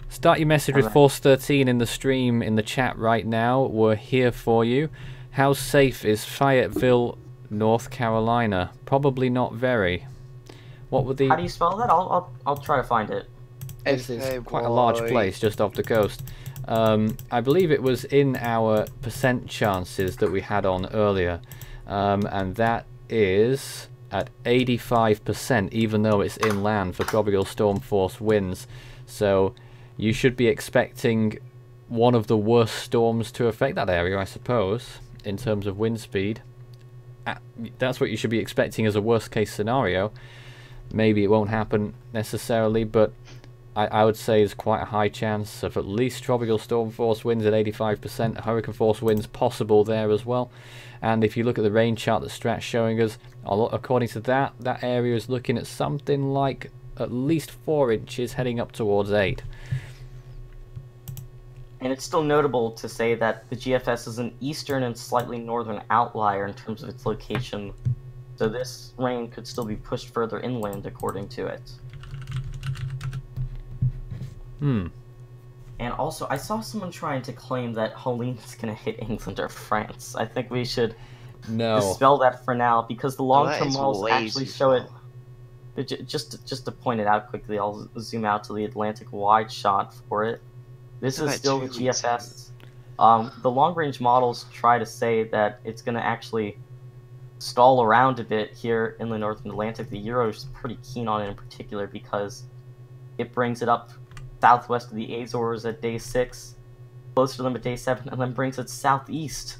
Start your message with Alright. Force 13 in the stream in the chat right now. We're here for you. How safe is Fayetteville, North Carolina? Probably not very. What would the... How do you spell that? I'll try to find it. This is quite a large place just off the coast. I believe it was in our percent chances that we had on earlier. And that is at 85%, even though it's inland for tropical storm force winds. So you should be expecting one of the worst storms to affect that area, I suppose, in terms of wind speed. That's what you should be expecting as a worst case scenario. Maybe it won't happen necessarily, but I would say there's quite a high chance of at least tropical storm force winds at 85%, hurricane force winds possible there as well. And if you look at the rain chart that Strat's showing us, according to that area is looking at something like at least 4 inches heading up towards 8. And it's still notable to say that the GFS is an eastern and slightly northern outlier in terms of its location So this rain could still be pushed further inland according to it. And also, I saw someone trying to claim that Helene's gonna hit England or France. I think we should dispel that for now, because the long-term models actually show it. Just to point it out quickly, I'll zoom out to the Atlantic-wide shot for it. This is still the GFS. The long-range models try to say that it's going to actually stall around a bit here in the Northern Atlantic. The Euro is pretty keen on it in particular because it brings it up southwest of the Azores at day 6, close to them at day 7, and then brings it southeast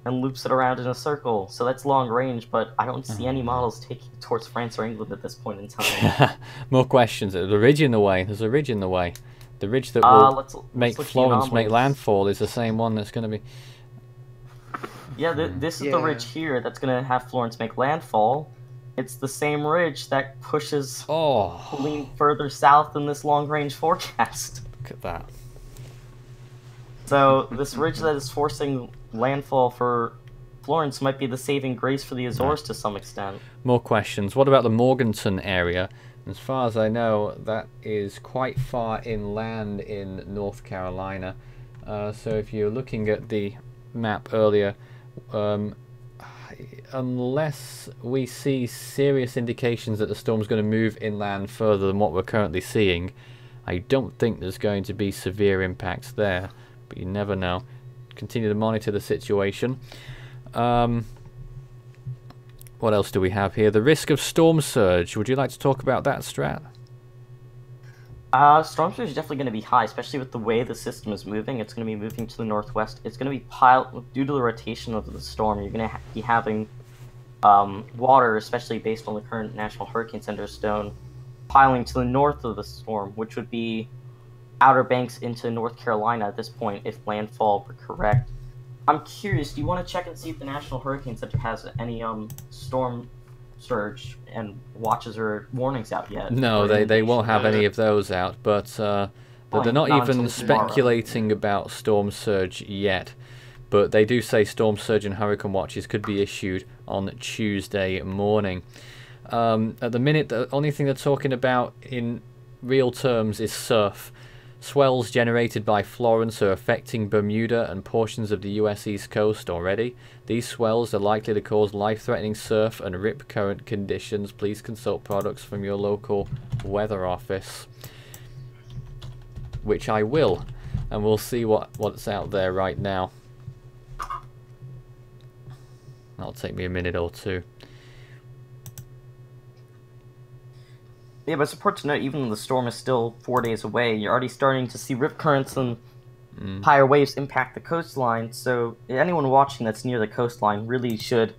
and loops it around in a circle. So that's long range, but I don't see any models taking it towards France or England at this point in time. More questions. There's a ridge in the way. There's a ridge in the way. The ridge that will make Florence make landfall is the same one that's going to be... Yeah, this is the ridge here that's going to have Florence make landfall. It's the same ridge that pushes Helene further south in this long-range forecast. Look at that. So this ridge that is forcing landfall for Florence might be the saving grace for the Azores to some extent. More questions. What about the Morganton area? As far as I know, that is quite far inland in North Carolina. So if you're looking at the map earlier, unless we see serious indications that the storm's going to move inland further than what we're currently seeing, I don't think there's going to be severe impacts there. But you never know. Continue to monitor the situation. What else do we have here? The risk of storm surge. Would you like to talk about that, Strat? Storm surge is definitely going to be high, especially with the way the system is moving. It's going to be moving to the northwest. It's going to be due to the rotation of the storm. You're going to be having water, especially based on the current National Hurricane Center stone, piling to the north of the storm, which would be Outer Banks into North Carolina at this point if landfall were correct. I'm curious, do you want to check and see if the National Hurricane Center has any storm surge and watches or warnings out yet? No, they won't have any of those out, but they're not even speculating about storm surge yet. But they do say storm surge and hurricane watches could be issued on Tuesday morning. At the minute, the only thing they're talking about in real terms is surf. Swells generated by Florence are affecting Bermuda and portions of the US East Coast already. These swells are likely to cause life-threatening surf and rip current conditions. Please consult products from your local weather office. Which I will, and we'll see what's out there right now. That'll take me a minute or two. Yeah, but it's important to note, even though the storm is still 4 days away, you're already starting to see rip currents and higher waves impact the coastline, so anyone watching that's near the coastline really should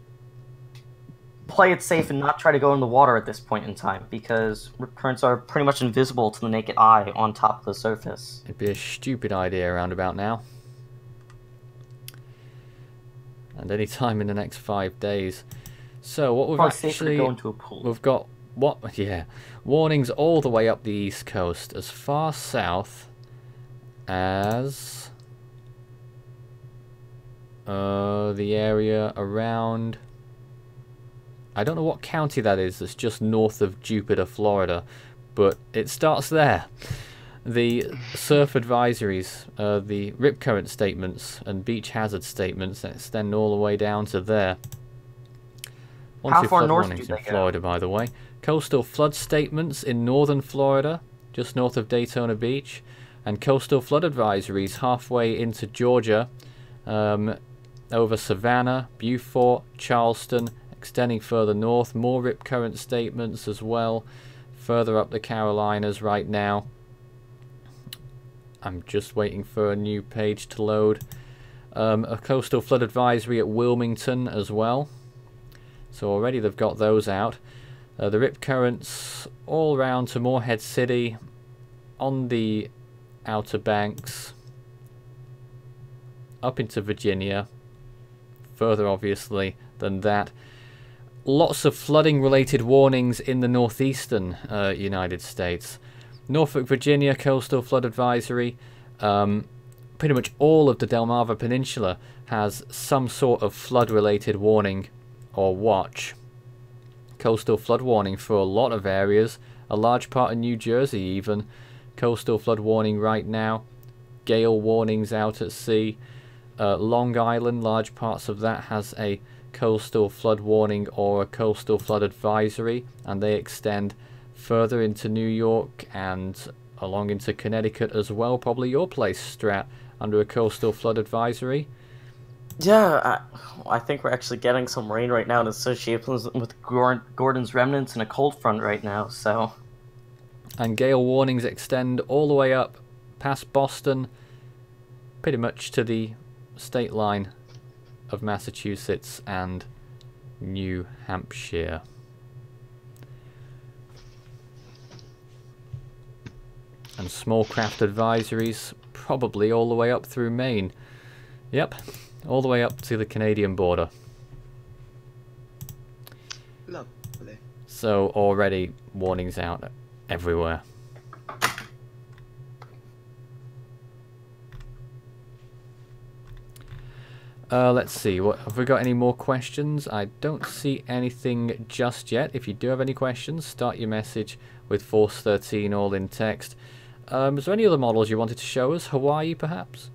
play it safe and not try to go in the water at this point in time, because rip currents are pretty much invisible to the naked eye on top of the surface. It'd be a stupid idea around about now. And any time in the next 5 days. So what we've actually... go into a pool. We've got... warnings all the way up the east coast, as far south as the area around, I don't know what county that is, that's just north of Jupiter, Florida, but it starts there. The surf advisories, the rip current statements and beach hazard statements extend all the way down to there. How far north do they go? Florida, by the way. Coastal flood statements in northern Florida, just north of Daytona Beach, and coastal flood advisories halfway into Georgia, over Savannah, Beaufort, Charleston, extending further north. More rip current statements as well, further up the Carolinas right now. I'm just waiting for a new page to load. A coastal flood advisory at Wilmington as well. So already they've got those out. The rip currents all around to Morehead City, on the Outer Banks, up into Virginia, further obviously than that. Lots of flooding related warnings in the northeastern United States. Norfolk, Virginia, coastal flood advisory. Pretty much all of the Delmarva Peninsula has some sort of flood related warning or watch. Coastal flood warning for a lot of areas. A large part of New Jersey even. Coastal flood warning right now. Gale warnings out at sea. Long Island, large parts of that has a coastal flood warning or a coastal flood advisory, and they extend further into New York and along into Connecticut as well. Probably your place, Strat, under a coastal flood advisory. Yeah, I think we're actually getting some rain right now in association with Gordon's remnants and a cold front right now, so... And gale warnings extend all the way up past Boston, pretty much to the state line of Massachusetts and New Hampshire. And small craft advisories probably all the way up through Maine. Yep, all the way up to the Canadian border. Lovely. So already warnings out everywhere. Let's see, what have we got? Any more questions? I don't see anything just yet. If you do have any questions, start your message with Force 13 all in text. Is there any other models you wanted to show us? Hawaii, perhaps?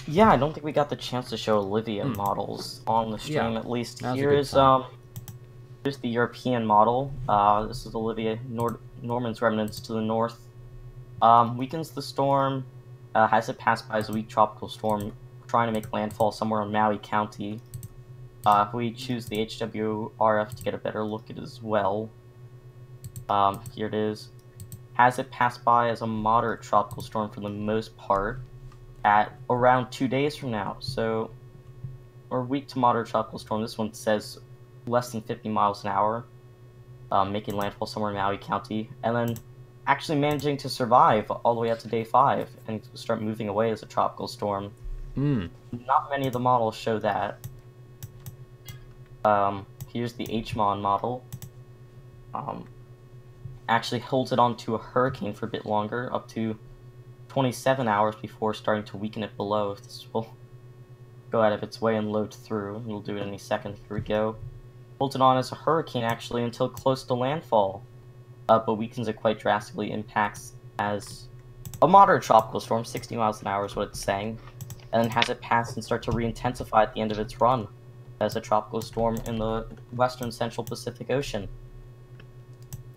Yeah, I don't think we got the chance to show Olivia models on the stream, Yeah, at least. here's Here's the European model. This is Olivia, Norman's remnants to the north. Weakens the storm, has it passed by as a weak tropical storm, trying to make landfall somewhere in Maui County. If we choose the HWRF to get a better look at it as well. Here it is. Has it passed by as a moderate tropical storm for the most part at around 2 days from now. So, or weak to moderate tropical storm. This one says less than 50 miles an hour, making landfall somewhere in Maui County, and then actually managing to survive all the way up to day 5 and start moving away as a tropical storm. Not many of the models show that. Here's the HMON model. Actually holds it onto a hurricane for a bit longer, up to 27 hours before starting to weaken it below. If this will go out of its way and load through, we'll do it any second. Here we go. Holds it on as a hurricane actually until close to landfall, but weakens it quite drastically, impacts as a moderate tropical storm, 60 miles an hour is what it's saying, and then has it pass and start to re-intensify at the end of its run as a tropical storm in the western central Pacific Ocean.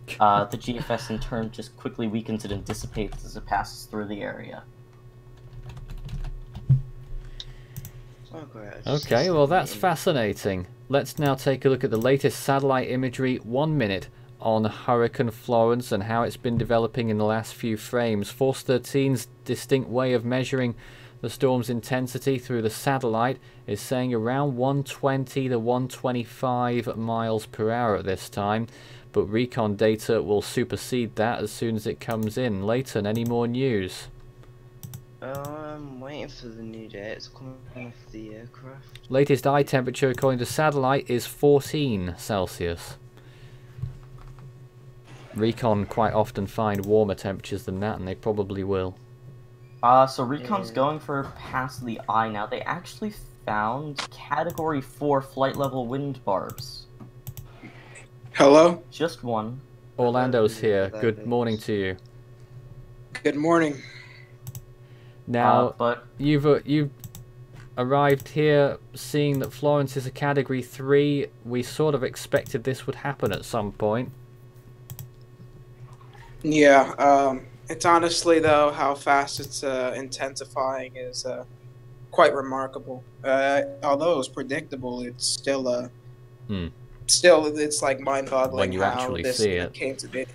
The GFS in turn just quickly weakens it and dissipates as it passes through the area. Okay, well that's fascinating. Let's now take a look at the latest satellite imagery, 1 minute, on Hurricane Florence and how it's been developing in the last few frames. Force 13's distinct way of measuring the storm's intensity through the satellite is saying around 120 to 125 miles per hour at this time, but recon data will supersede that as soon as it comes in. Leighton, any more news? I'm waiting for the new data. It's coming off the aircraft. Latest eye temperature according to satellite is 14 Celsius. Recon quite often find warmer temperatures than that, and they probably will. So Recon's going for past the eye now. They actually found Category 4 flight level wind barbs. Hello? Just one. Orlando's here. Good morning to you. Good morning. Now, But you've arrived here seeing that Florence is a Category 3. We sort of expected this would happen at some point. Yeah, it's honestly, though, how fast it's intensifying is quite remarkable. Although it was predictable, it's still, it's like mind-boggling when you how actually this see it came to be.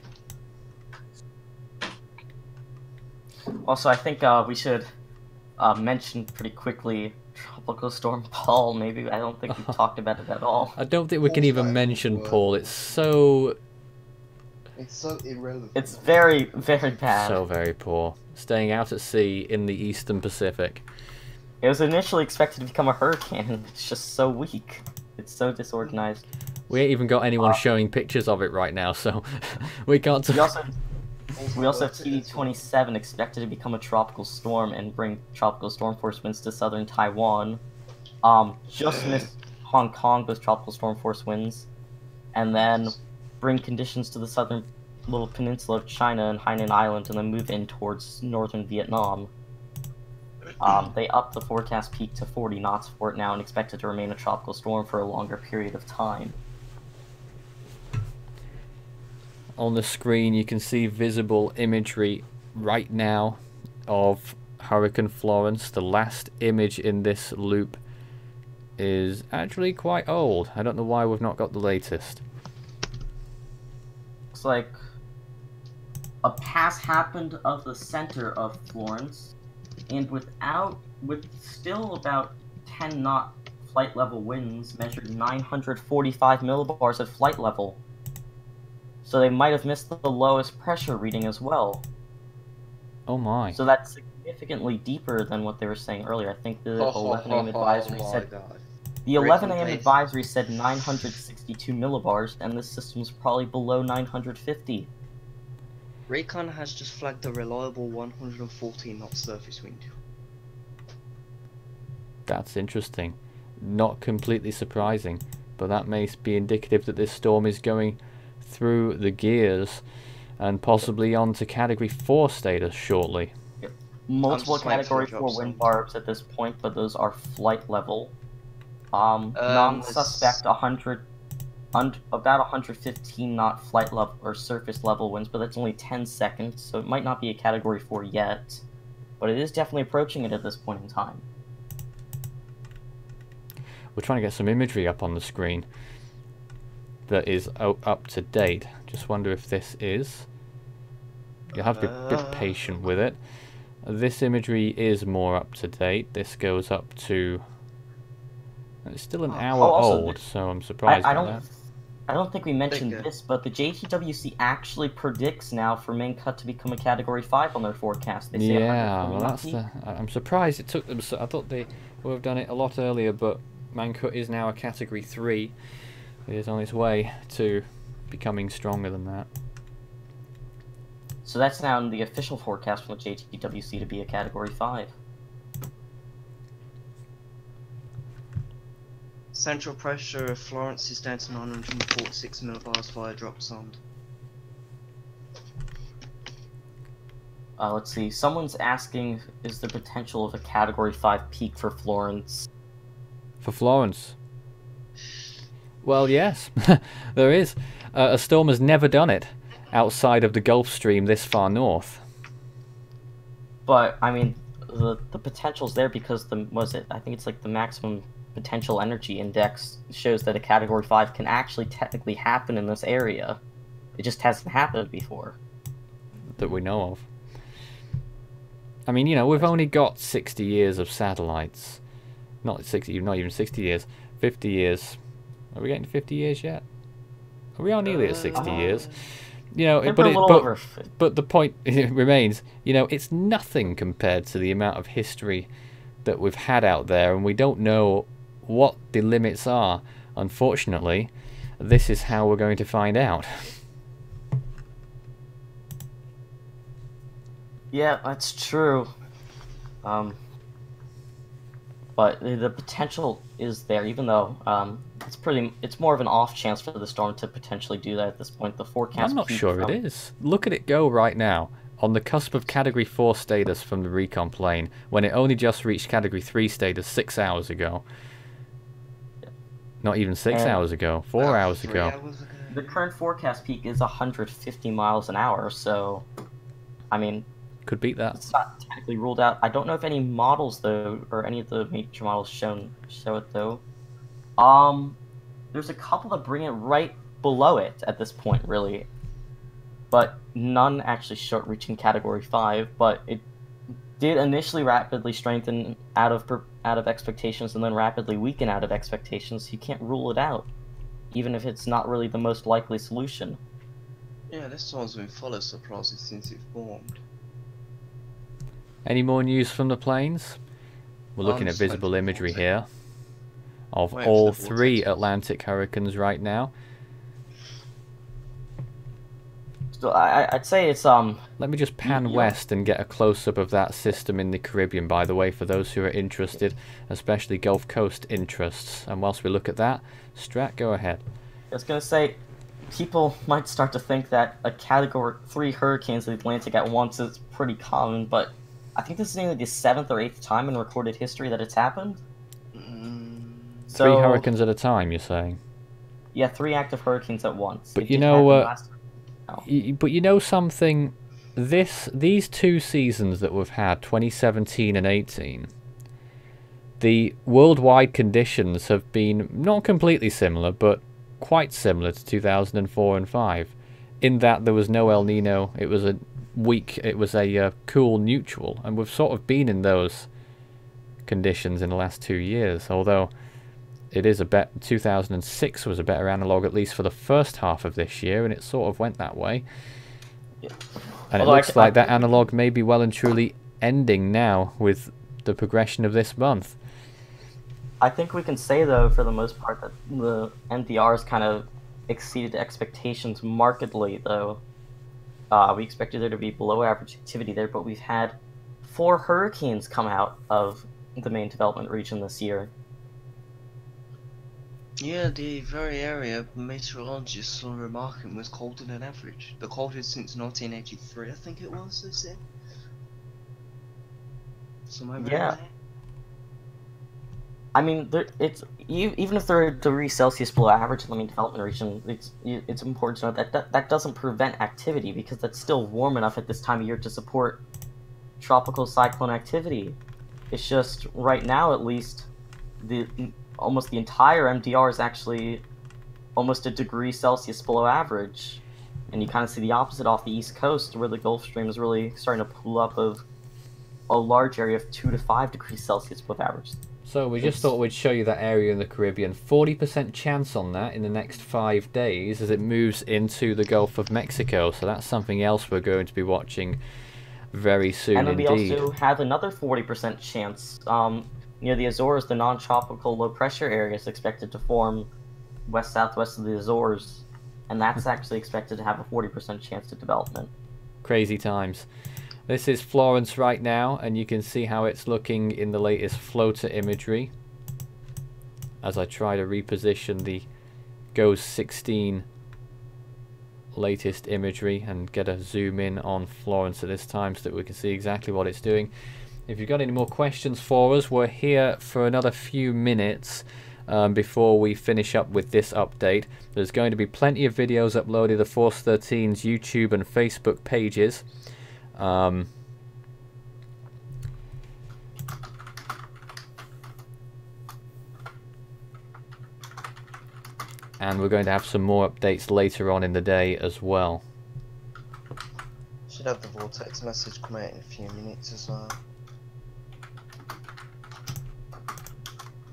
also, I think we should mention pretty quickly Tropical Storm Paul. Maybe I don't think we talked about it at all. I don't think we can even mention Paul. It's so irrelevant. It's very, very bad. so very poor. Staying out at sea in the Eastern Pacific. It was initially expected to become a hurricane, and it's just so weak. It's so disorganized. We ain't even got anyone showing pictures of it right now, so we can't. We also have TD-27 expected to become a tropical storm and bring tropical storm force winds to southern Taiwan. Just missed Hong Kong with tropical storm force winds, and then bring conditions to the southern little peninsula of China and Hainan Island, and then move in towards northern Vietnam. They upped the forecast peak to 40 knots for it now and expect it to remain a tropical storm for a longer period of time. On the screen you can see visible imagery right now of Hurricane Florence. The last image in this loop is actually quite old. I don't know why we've not got the latest. Looks like a pass happened of the center of Florence, and with still about 10 knot flight level winds, measured 945 millibars at flight level. So they might have missed the lowest pressure reading as well. Oh my. So that's significantly deeper than what they were saying earlier. I think the 11 a.m. advisory said... The 11 a.m. advisory said 962 millibars, and this system's probably below 950. Recon has just flagged a reliable 114 knot surface wind. That's interesting. Not completely surprising, but that may be indicative that this storm is going through the gears and possibly on to Category 4 status shortly. Yep. Multiple Category 4 wind barbs at this point, but those are flight level. Non-suspect about 115 knot flight level or surface level winds, but that's only 10 seconds, so it might not be a Category 4 yet, but it is definitely approaching it at this point in time. We're trying to get some imagery up on the screen that is up to date. Just wonder if this is. You'll have to be a bit patient with it. This imagery is more up to date. This goes up to... It's still an hour old, so I'm surprised by that. I don't think we mentioned this, but the JTWC actually predicts now for Mangkhut to become a Category 5 on their forecast. They say well, that's I'm surprised it took them. So I thought they would have done it a lot earlier, but Mangkhut is now a Category 3. It is on its way to becoming stronger than that. So that's now in the official forecast from the JTWC to be a Category 5. Central pressure of Florence is down to 946 millibars via drop sound. Let's see. Someone's asking, is there potential of a Category 5 peak for Florence? For Florence? Well, yes, there is. A storm has never done it outside of the Gulf Stream this far north. But, I mean, the potential's there because I think it's like the maximum potential energy index shows that a Category 5 can actually technically happen in this area. It just hasn't happened before. That we know of. I mean, you know, we've only got 60 years of satellites. Not even 60 years. 50 years. Are we getting to 50 years yet? We are nearly at 60 years. You know, but the point remains, you know, it's nothing compared to the amount of history that we've had out there, and we don't know what the limits are. Unfortunately, this is how we're going to find out. Yeah, that's true. But the potential is there, even though it's more of an off chance for the storm to potentially do that at this point. The forecast. I'm not sure it is. Look at it go right now, on the cusp of Category 4 status from the recon plane, when it only just reached Category 3 status 6 hours ago. Not even 6 hours ago, 4 hours ago. The current forecast peak is 150 miles an hour, so, I mean... Could beat that. It's not technically ruled out. I don't know if any models, though, or any of the major models show it, though. There's a couple that bring it right below it at this point, really. But none actually show it reaching Category 5, but it did initially rapidly strengthen out of expectations and then rapidly weaken out of expectations. You can't rule it out, even if it's not really the most likely solution. Yeah, this storm's been full of surprises since it formed. Any more news from the planes? We're looking at visible imagery here of all 3 Atlantic hurricanes right now. So I'd say it's Let me just pan west and get a close-up of that system in the Caribbean, by the way, for those who are interested, especially Gulf Coast interests. And whilst we look at that, Strat, go ahead. I was gonna say people might start to think that a Category 3 hurricane in the Atlantic at once is pretty common, but I think this is nearly the 7th or 8th time in recorded history that it's happened. Three hurricanes at a time, you're saying? Yeah, 3 active hurricanes at once. But you know, but you know something, these 2 seasons that we've had, 2017 and 18, the worldwide conditions have been not completely similar, but quite similar to 2004 and 5, in that there was no El Nino. It was a cool neutral, and we've sort of been in those conditions in the last 2 years, although it is 2006 was a better analog, at least for the first half of this year, and it sort of went that way. Yeah. And it looks like that analog may be well and truly ending now with the progression of this month. I think we can say, though, for the most part, that the MDRs kind of exceeded expectations markedly, though. We expected there to be below average activity there, but we've had 4 hurricanes come out of the main development region this year. Yeah, the very area meteorologists were remarking was colder than average. The coldest since 1983, I think it was, they said. Somewhere around there. I mean, even if they're a degree Celsius below average in the main development region, it's important to note that that doesn't prevent activity, because that's still warm enough at this time of year to support tropical cyclone activity. It's just, right now at least, almost the entire MDR is actually almost a degree Celsius below average. And you kind of see the opposite off the east coast, where the Gulf Stream is really starting to pull up of a large area of 2 to 5 degrees Celsius above average. So we just thought we'd show you that area in the Caribbean. 40% chance on that in the next 5 days as it moves into the Gulf of Mexico. So that's something else we're going to be watching very soon indeed. And then we also have another 40% chance. Near the Azores, the non-tropical low-pressure area is expected to form west-southwest of the Azores. And that's actually expected to have a 40% chance to development. Crazy times. This is Florence right now, and you can see how it's looking in the latest floater imagery. As I try to reposition the GOES 16 latest imagery and get a zoom in on Florence at this time so that we can see exactly what it's doing. If you've got any more questions for us, we're here for another few minutes before we finish up with this update. There's going to be plenty of videos uploaded to Force 13's YouTube and Facebook pages. And we're going to have some more updates later on in the day as well. Should have the vortex message come out in a few minutes as well.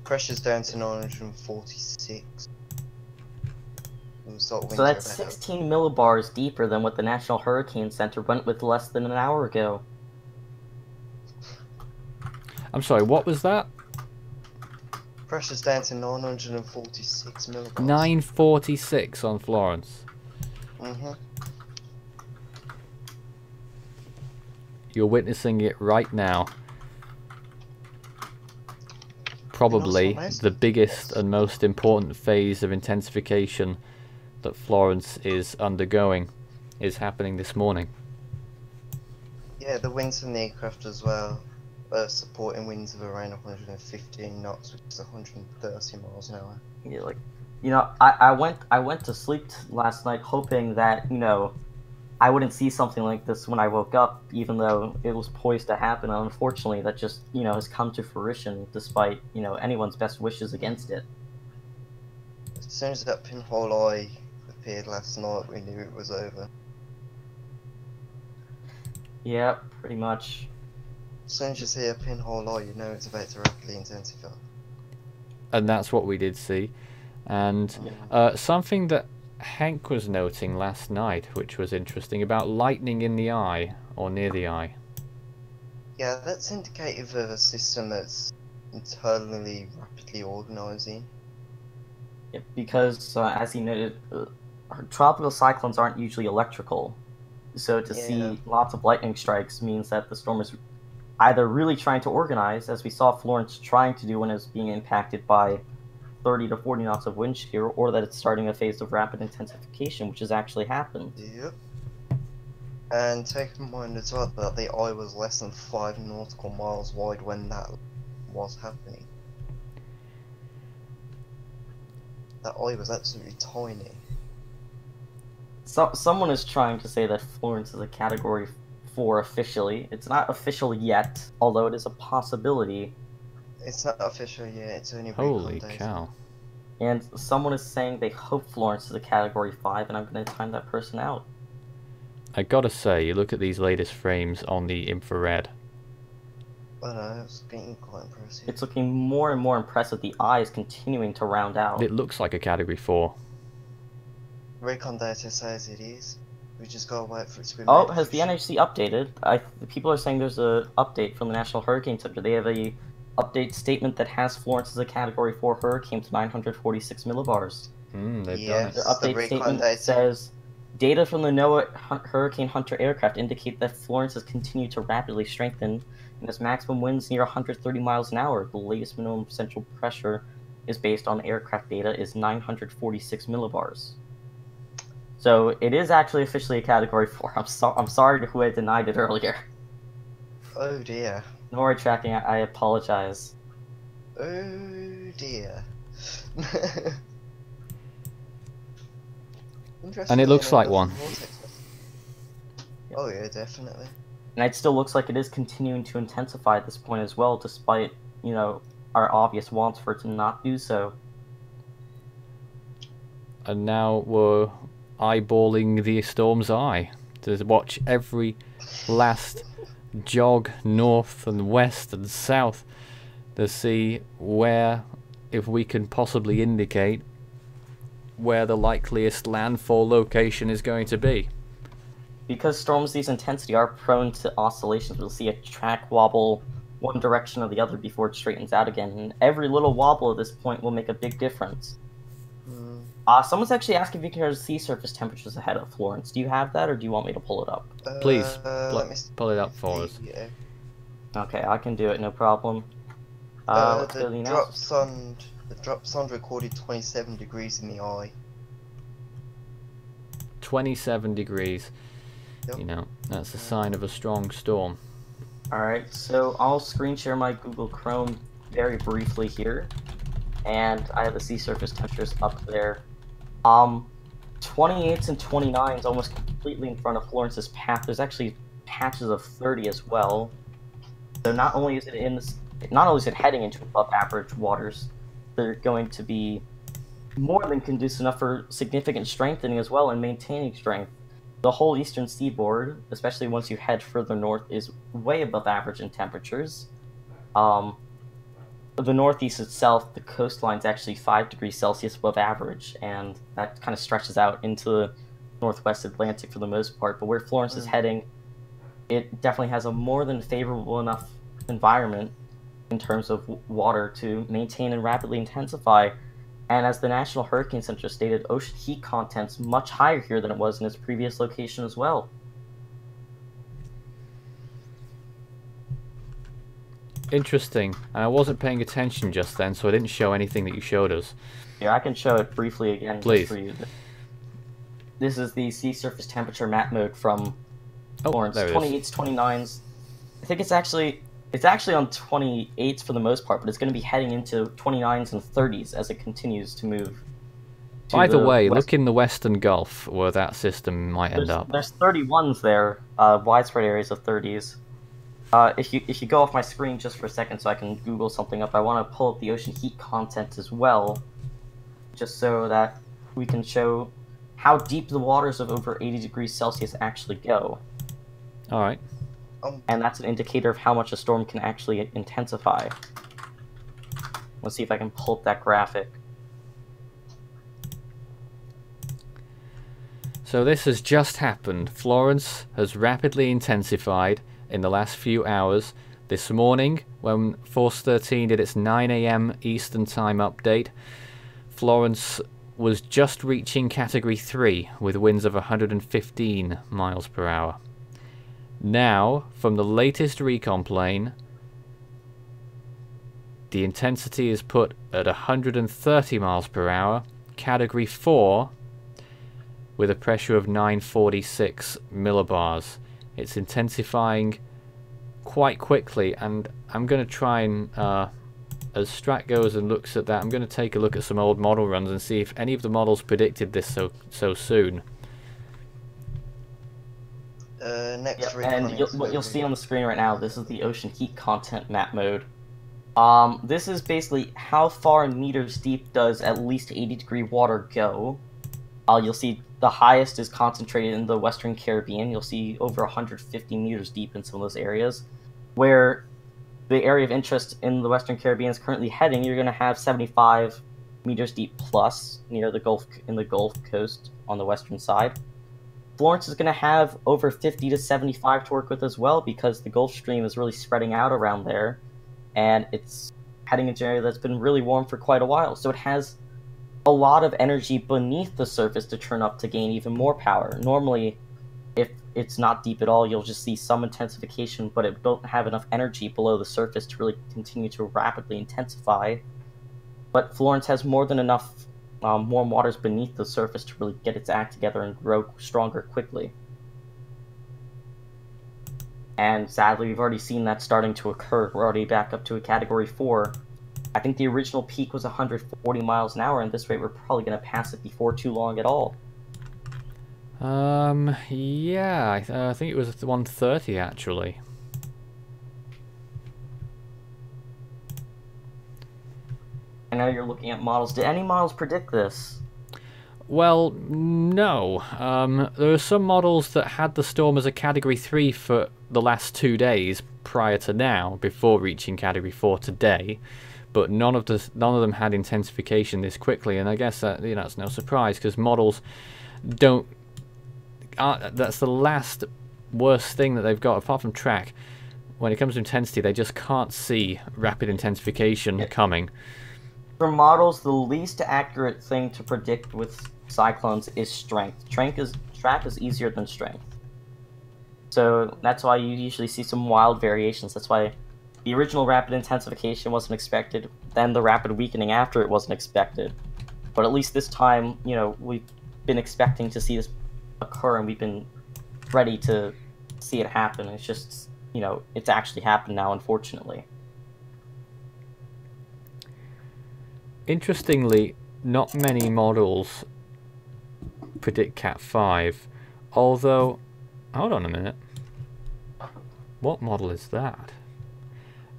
Pressure's down to 946. So that's 16 millibars deeper than what the National Hurricane Center went with less than an hour ago. I'm sorry, what was that? Pressure's down to 946 millibars. 946 on Florence. You're witnessing it right now. Probably the biggest and most important phase of intensification that Florence is undergoing is happening this morning. Yeah, the winds from the aircraft as well. Supporting winds of around 115 knots, which is 130 miles an hour. Yeah, like, you know, I went to sleep last night hoping that, you know, I wouldn't see something like this when I woke up, even though it was poised to happen. And unfortunately, that just, you know, has come to fruition despite, you know, anyone's best wishes against it. As soon as that pinhole eye appeared last night, we knew it was over. Yeah, pretty much. As soon as you see a pinhole eye, you know it's about to rapidly intensify. And that's what we did see. And something that Hank was noting last night, which was interesting, about lightning in the eye, or near the eye. Yeah, that's indicative of a system that's internally rapidly organising. Yeah, because, as you noted, tropical cyclones aren't usually electrical. So to see lots of lightning strikes means that the storm is either really trying to organize, as we saw Florence trying to do when it was being impacted by 30 to 40 knots of wind shear, or that it's starting a phase of rapid intensification, which has actually happened. Yep. And take in mind as well that the eye was less than 5 nautical miles wide when that was happening. That eye was absolutely tiny. So, someone is trying to say that Florence is a Category 4 officially. It's not official yet, although it is a possibility. It's not official yet, it's only Holy recon data. cow. And someone is saying they hope Florence is a Category 5, and I'm going to time that person out. I gotta say, you look at these latest frames on the infrared. I know, it's getting quite impressive. It's looking more and more impressive. The eye is continuing to round out. It looks like a Category 4. Recon data says it is. We just gotta wait for it to be Oh, made has the official. NHC updated? People are saying there's a update from the National Hurricane Center. They have a update statement that has Florence as a Category 4 hurricane to 946 millibars. They've Yeah. done it. Their The update recon statement data. says, data from the NOAA Hurricane Hunter aircraft indicate that Florence has continued to rapidly strengthen and has maximum winds near 130 miles an hour. The latest minimum central pressure is based on aircraft data is 946 millibars. So it is actually officially a Category 4. I'm sorry to who had denied it earlier. Oh dear. NORAD tracking, I apologize. Oh dear. And it looks like one. Oh yeah, definitely. And it still looks like it is continuing to intensify at this point as well, despite, you know, our obvious wants for it to not do so. And now we're eyeballing the storm's eye to watch every last jog north and west and south to see where, if we can possibly indicate where the likeliest landfall location is going to be. Because storms these intensity are prone to oscillations, we'll see a track wobble one direction or the other before it straightens out again, and every little wobble at this point will make a big difference. Someone's actually asking if you can hear the sea surface temperatures ahead of Florence. Do you have that, or do you want me to pull it up? Please, let me pull it up for us. Yeah. Okay, I can do it, no problem. The Helene drop sun recorded 27 degrees in the eye. 27 degrees. Yep. You know, that's a sign of a strong storm. Alright, so I'll screen share my Google Chrome very briefly here. And I have the sea surface temperatures up there. 28s and 29s almost completely in front of Florence's path. There's actually patches of 30 as well. So not only is it heading into above average waters, they're going to be more than conducive enough for significant strengthening as well and maintaining strength. The whole eastern seaboard, especially once you head further north, is way above average in temperatures. The northeast itself, the coastline's actually 5 degrees Celsius above average, and that kind of stretches out into the northwest Atlantic for the most part. But where Florence is heading, it definitely has a more than favorable enough environment in terms of water to maintain and rapidly intensify. And as the National Hurricane Center stated, ocean heat content's much higher here than it was in its previous location as well. Interesting. And I wasn't paying attention just then, so I didn't show anything that you showed us. Here, I can show it briefly again Please. for you. This is the sea surface temperature map mode from Florence. There it is. 28s, 29s. I think it's actually on 28s for the most part, but it's going to be heading into 29s and 30s as it continues to move. By the way, look in the Western Gulf where that system might end up. There's 31s there, widespread areas of 30s. If you go off my screen just for a second so I can Google something up, I want to pull up the ocean heat content as well, just so that we can show how deep the waters of over 80 degrees Celsius actually go. Alright. And that's an indicator of how much a storm can actually intensify. Let's see if I can pull up that graphic. So this has just happened. Florence has rapidly intensified in the last few hours. This morning, when Force 13 did its 9 AM Eastern Time update, Florence was just reaching Category 3 with winds of 115 miles per hour. Now, from the latest recon plane, The intensity is put at 130 miles per hour, category 4, with a pressure of 946 millibars. It's intensifying quite quickly, and I'm going to try and, as Strat goes and looks at that, I'm going to take a look at some old model runs and see if any of the models predicted this so soon. Next and what you'll see on the screen right now, this is the ocean heat content map mode. This is basically how far in meters deep does at least 80-degree water go. You'll see the highest is concentrated in the Western Caribbean. You'll see over 150 meters deep in some of those areas. Where the area of interest in the Western Caribbean is currently heading, you're going to have 75 meters deep plus near the Gulf Coast on the western side. Florence is going to have over 50 to 75 to work with as well, because the Gulf Stream is really spreading out around there, and it's heading into an area that's been really warm for quite a while. So it has a lot of energy beneath the surface to turn up to gain even more power. Normally, if it's not deep at all, you'll just see some intensification, but it don't have enough energy below the surface to really continue to rapidly intensify. But Florence has more than enough warm waters beneath the surface to really get its act together and grow stronger quickly. And sadly, we've already seen that starting to occur. We're already back up to a category 4. I think the original peak was 140 miles an hour, and at this rate we're probably going to pass it before too long at all. Yeah, I think it was 130 actually. I know you're looking at models. Did any models predict this? Well, no. There are some models that had the storm as a category 3 for the last 2 days prior to now, before reaching category 4 today. But none of them had intensification this quickly, and I guess that, you know, it's no surprise, because models don't. That's the last worst thing that they've got, apart from track. When it comes to intensity, they just can't see rapid intensification coming. For models, the least accurate thing to predict with cyclones is strength. Track is easier than strength. So that's why you usually see some wild variations. That's why the original rapid intensification wasn't expected, then the rapid weakening after it wasn't expected. But at least this time, you know, we've been expecting to see this occur, and we've been ready to see it happen. It's just, you know, it's actually happened now, unfortunately. Interestingly, not many models predict Cat 5, although, hold on a minute, what model is that?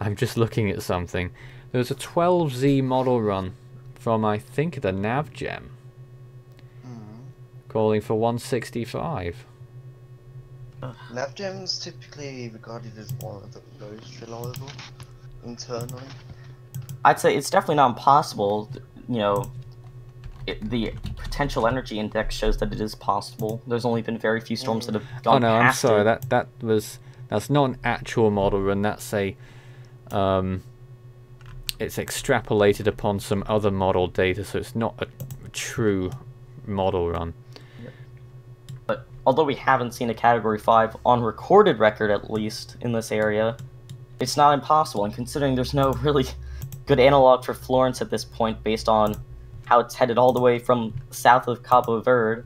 I'm just looking at something. There's a 12Z model run from, I think, the NavGem, calling for 165. NavGem's typically regarded as one of the most reliable internally. I'd say it's definitely not impossible. You know, the potential energy index shows that it is possible. There's only been very few storms that have gone past it. I'm sorry. That's not an actual model run. That's a it's extrapolated upon some other model data, so it's not a true model run. But although we haven't seen a Category 5 on recorded record, at least in this area, it's not impossible. And considering there's no really good analog for Florence at this point, based on how it's headed all the way from south of Cabo Verde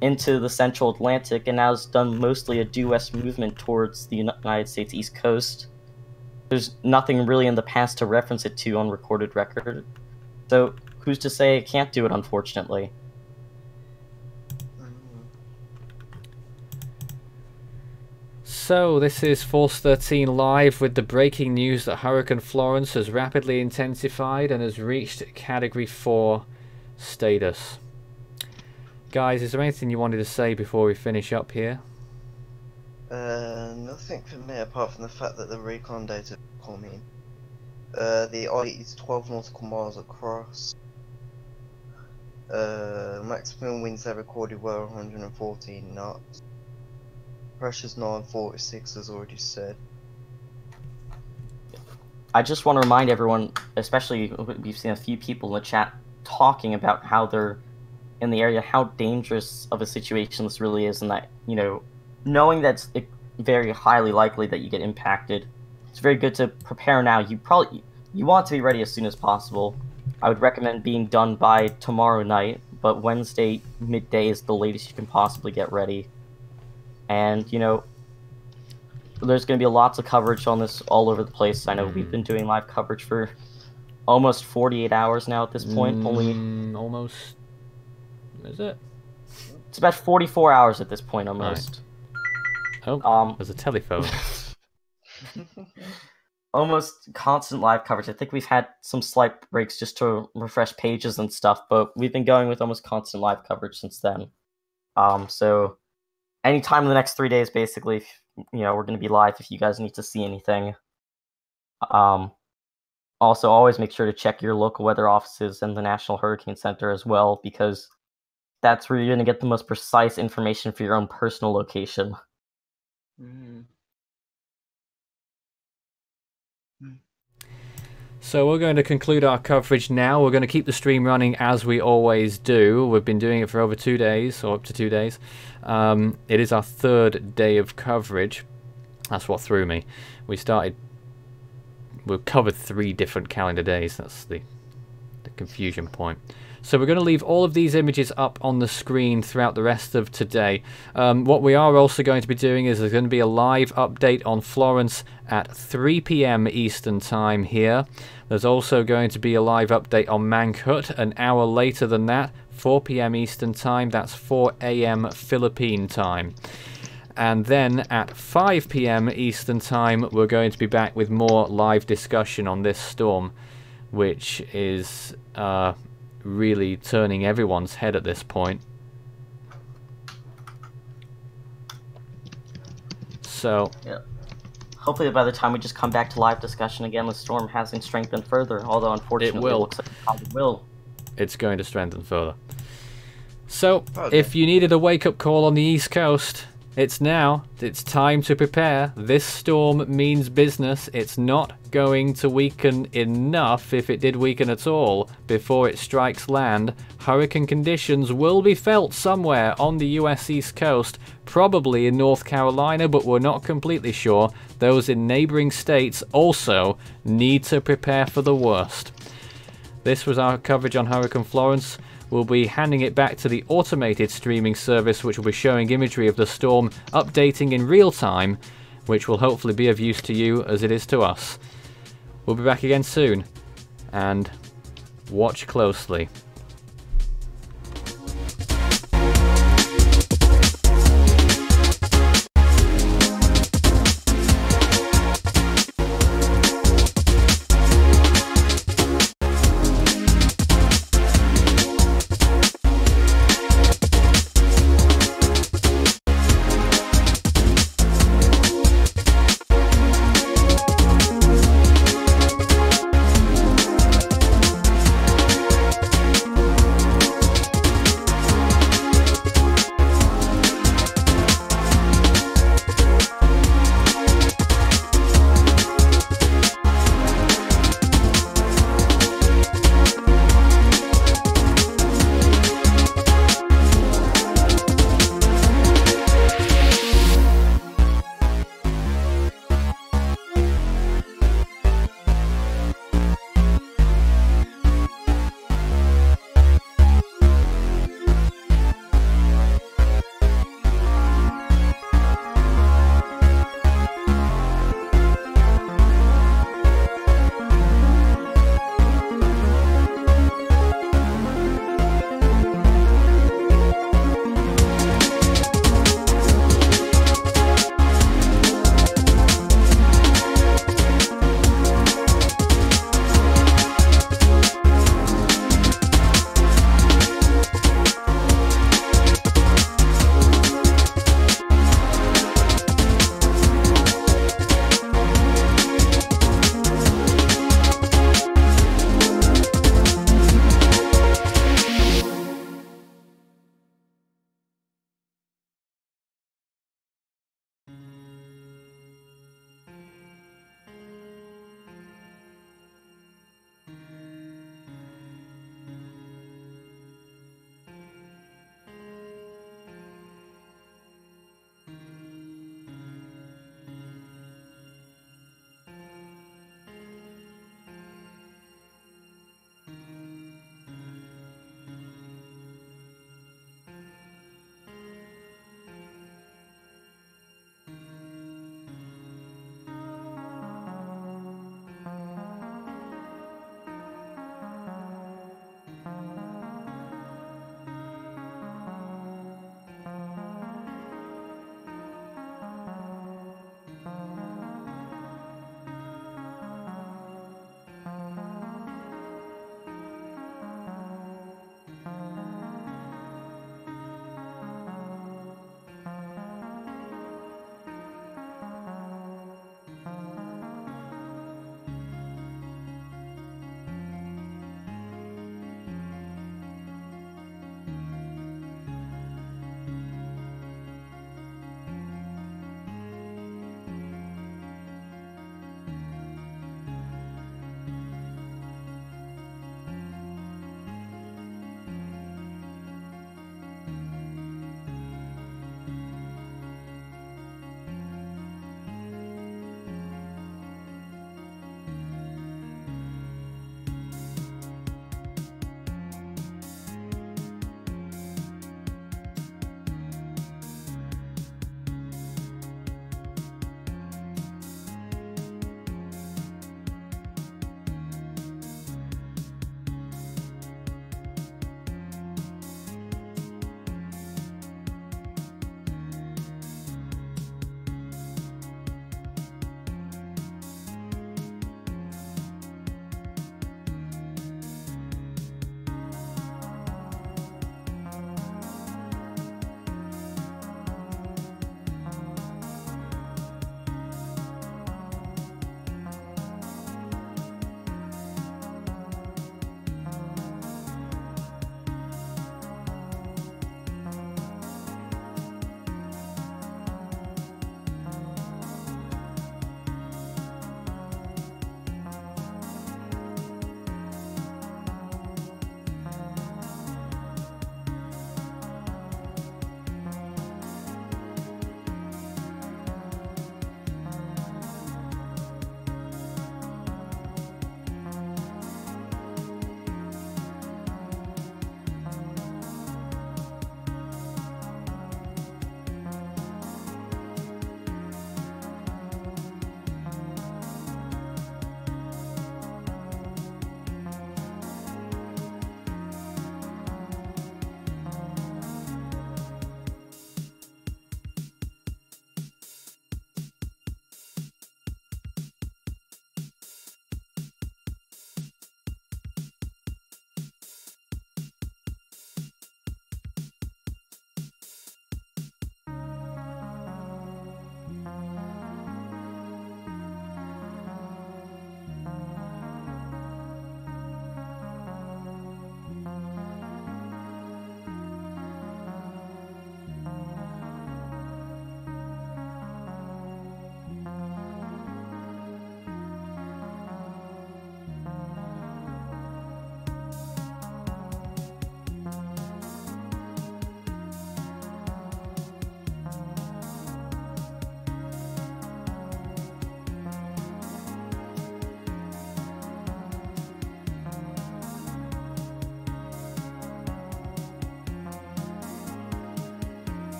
into the central Atlantic, and now has done mostly a due west movement towards the United States East Coast. There's nothing really in the past to reference it to on recorded record. So who's to say it can't do it, unfortunately? So this is Force 13 Live with the breaking news that Hurricane Florence has rapidly intensified and has reached Category 4 status. Guys, is there anything you wanted to say before we finish up here? Nothing for me apart from the fact that the recon data come in. The eye is 12 nautical miles across. Maximum winds they recorded were 114 knots. Pressure's 946, as already said. I just want to remind everyone, especially we've seen a few people in the chat talking about how they're in the area, how dangerous of a situation this really is, and that, you know, knowing that it's very highly likely that you get impacted, it's very good to prepare now. you want to be ready as soon as possible. I would recommend being done by tomorrow night, but Wednesday midday is the latest you can possibly get ready. And, you know, there's going to be lots of coverage on this all over the place. I know we've been doing live coverage for almost 48 hours now at this point. Almost. Is it? It's about 44 hours at this point, almost. Right. Oh, there's a telephone. Almost constant live coverage. I think we've had some slight breaks just to refresh pages and stuff, but we've been going with almost constant live coverage since then. So anytime in the next 3 days, basically, you know, we're going to be live if you guys need to see anything. Also, always make sure to check your local weather offices and the National Hurricane Center as well, because that's where you're going to get the most precise information for your own personal location. So we're going to conclude our coverage now. We're going to keep the stream running as we always do. We've been doing it for over 2 days, or up to 2 days. It is our 3rd day of coverage. That's what threw me. We've covered 3 different calendar days. That's the confusion point. So we're going to leave all of these images up on the screen throughout the rest of today. What we are also going to be doing is there's going to be a live update on Florence at 3 p.m. Eastern Time here. There's also going to be a live update on Mangkhut an hour later than that, 4 p.m. Eastern Time. That's 4 a.m. Philippine Time. And then at 5 p.m. Eastern Time, we're going to be back with more live discussion on this storm, which is really turning everyone's head at this point. So yeah, hopefully by the time we just come back to live discussion again, the storm hasn't strengthened further, although unfortunately it looks like it probably will. It's going to strengthen further. So if you needed a wake-up call on the East Coast, it's now. It's time to prepare. This storm means business. It's not going to weaken enough, if it did weaken at all, before it strikes land. Hurricane conditions will be felt somewhere on the US East Coast, probably in North Carolina, but we're not completely sure. Those in neighboring states also need to prepare for the worst. This was our coverage on Hurricane Florence. We'll be handing it back to the automated streaming service, which will be showing imagery of the storm updating in real time, which will hopefully be of use to you as it is to us. We'll be back again soon, and watch closely.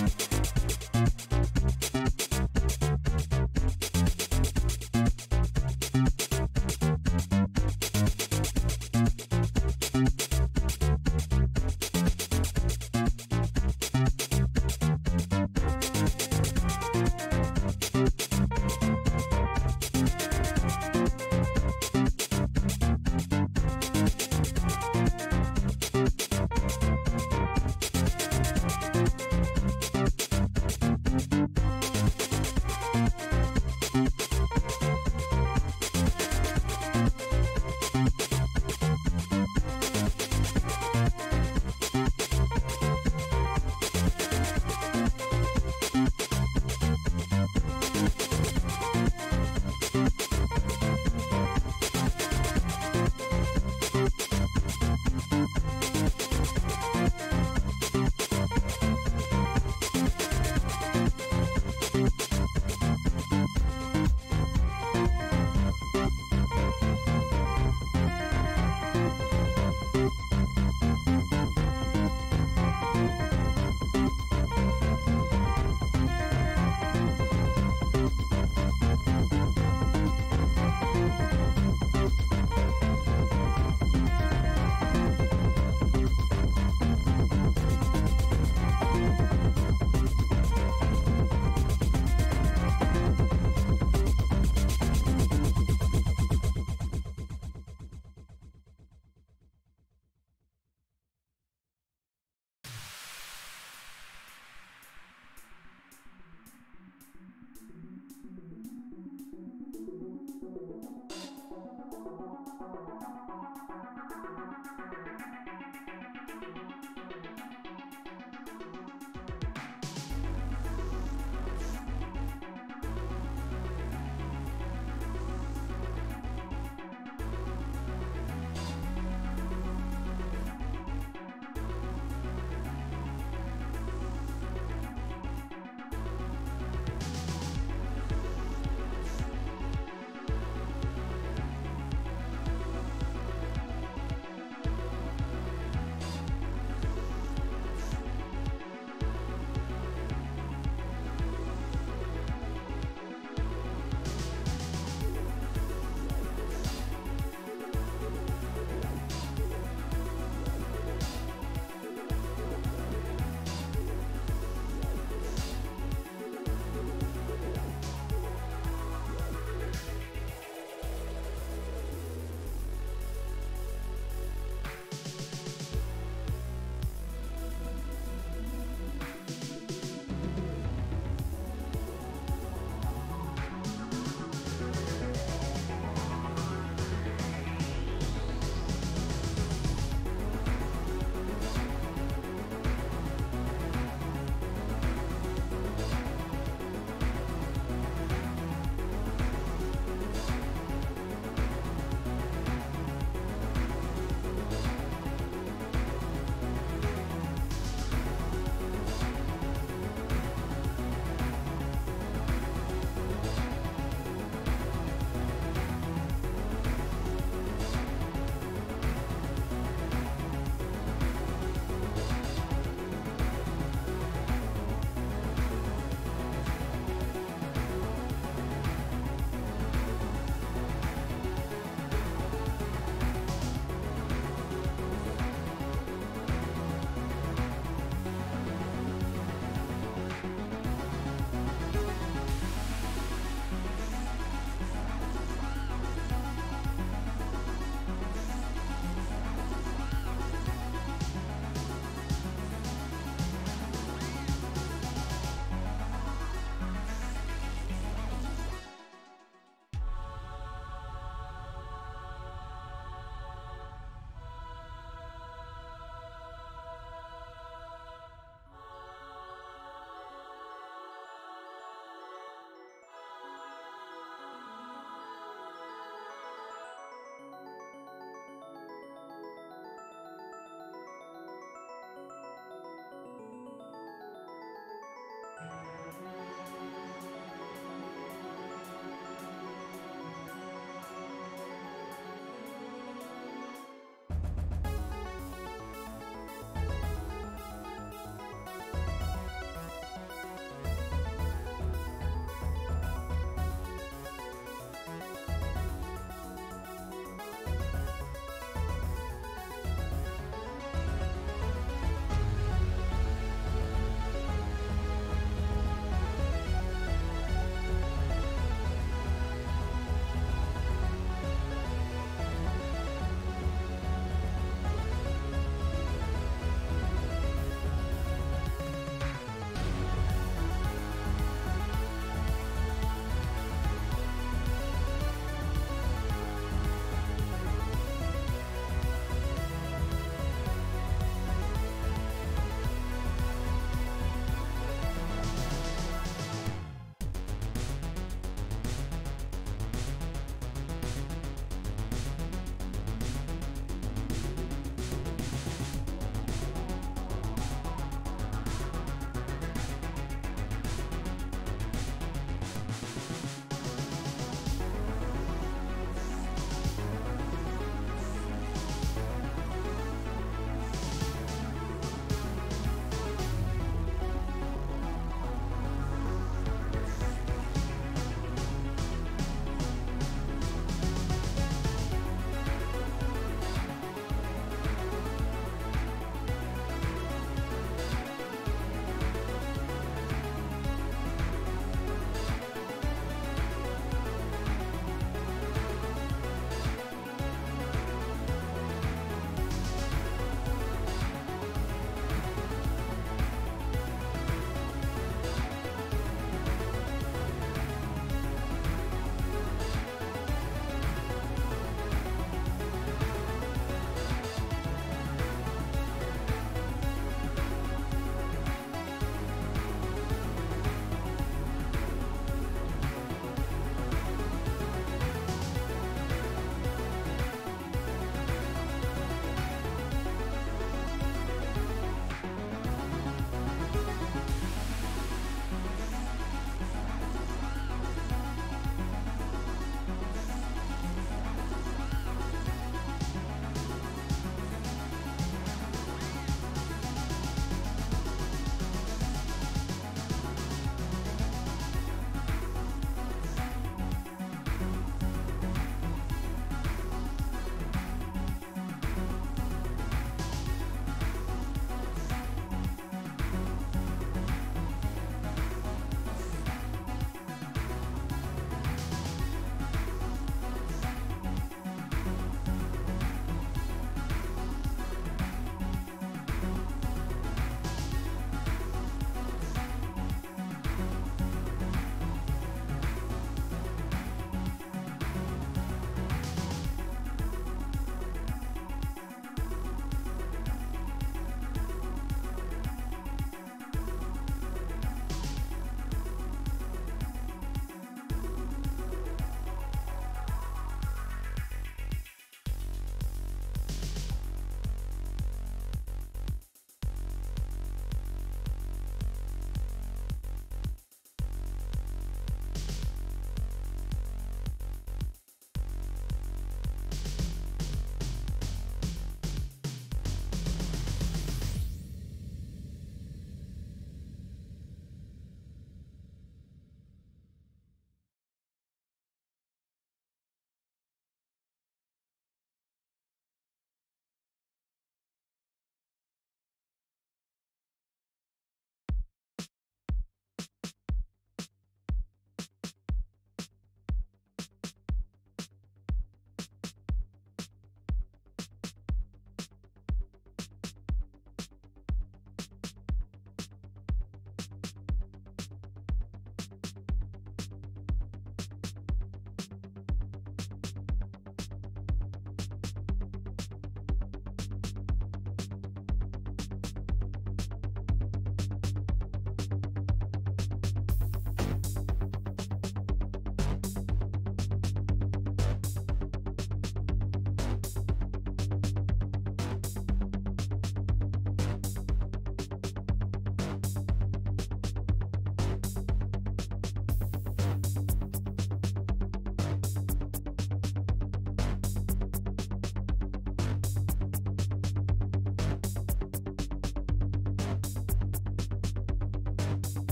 Bye.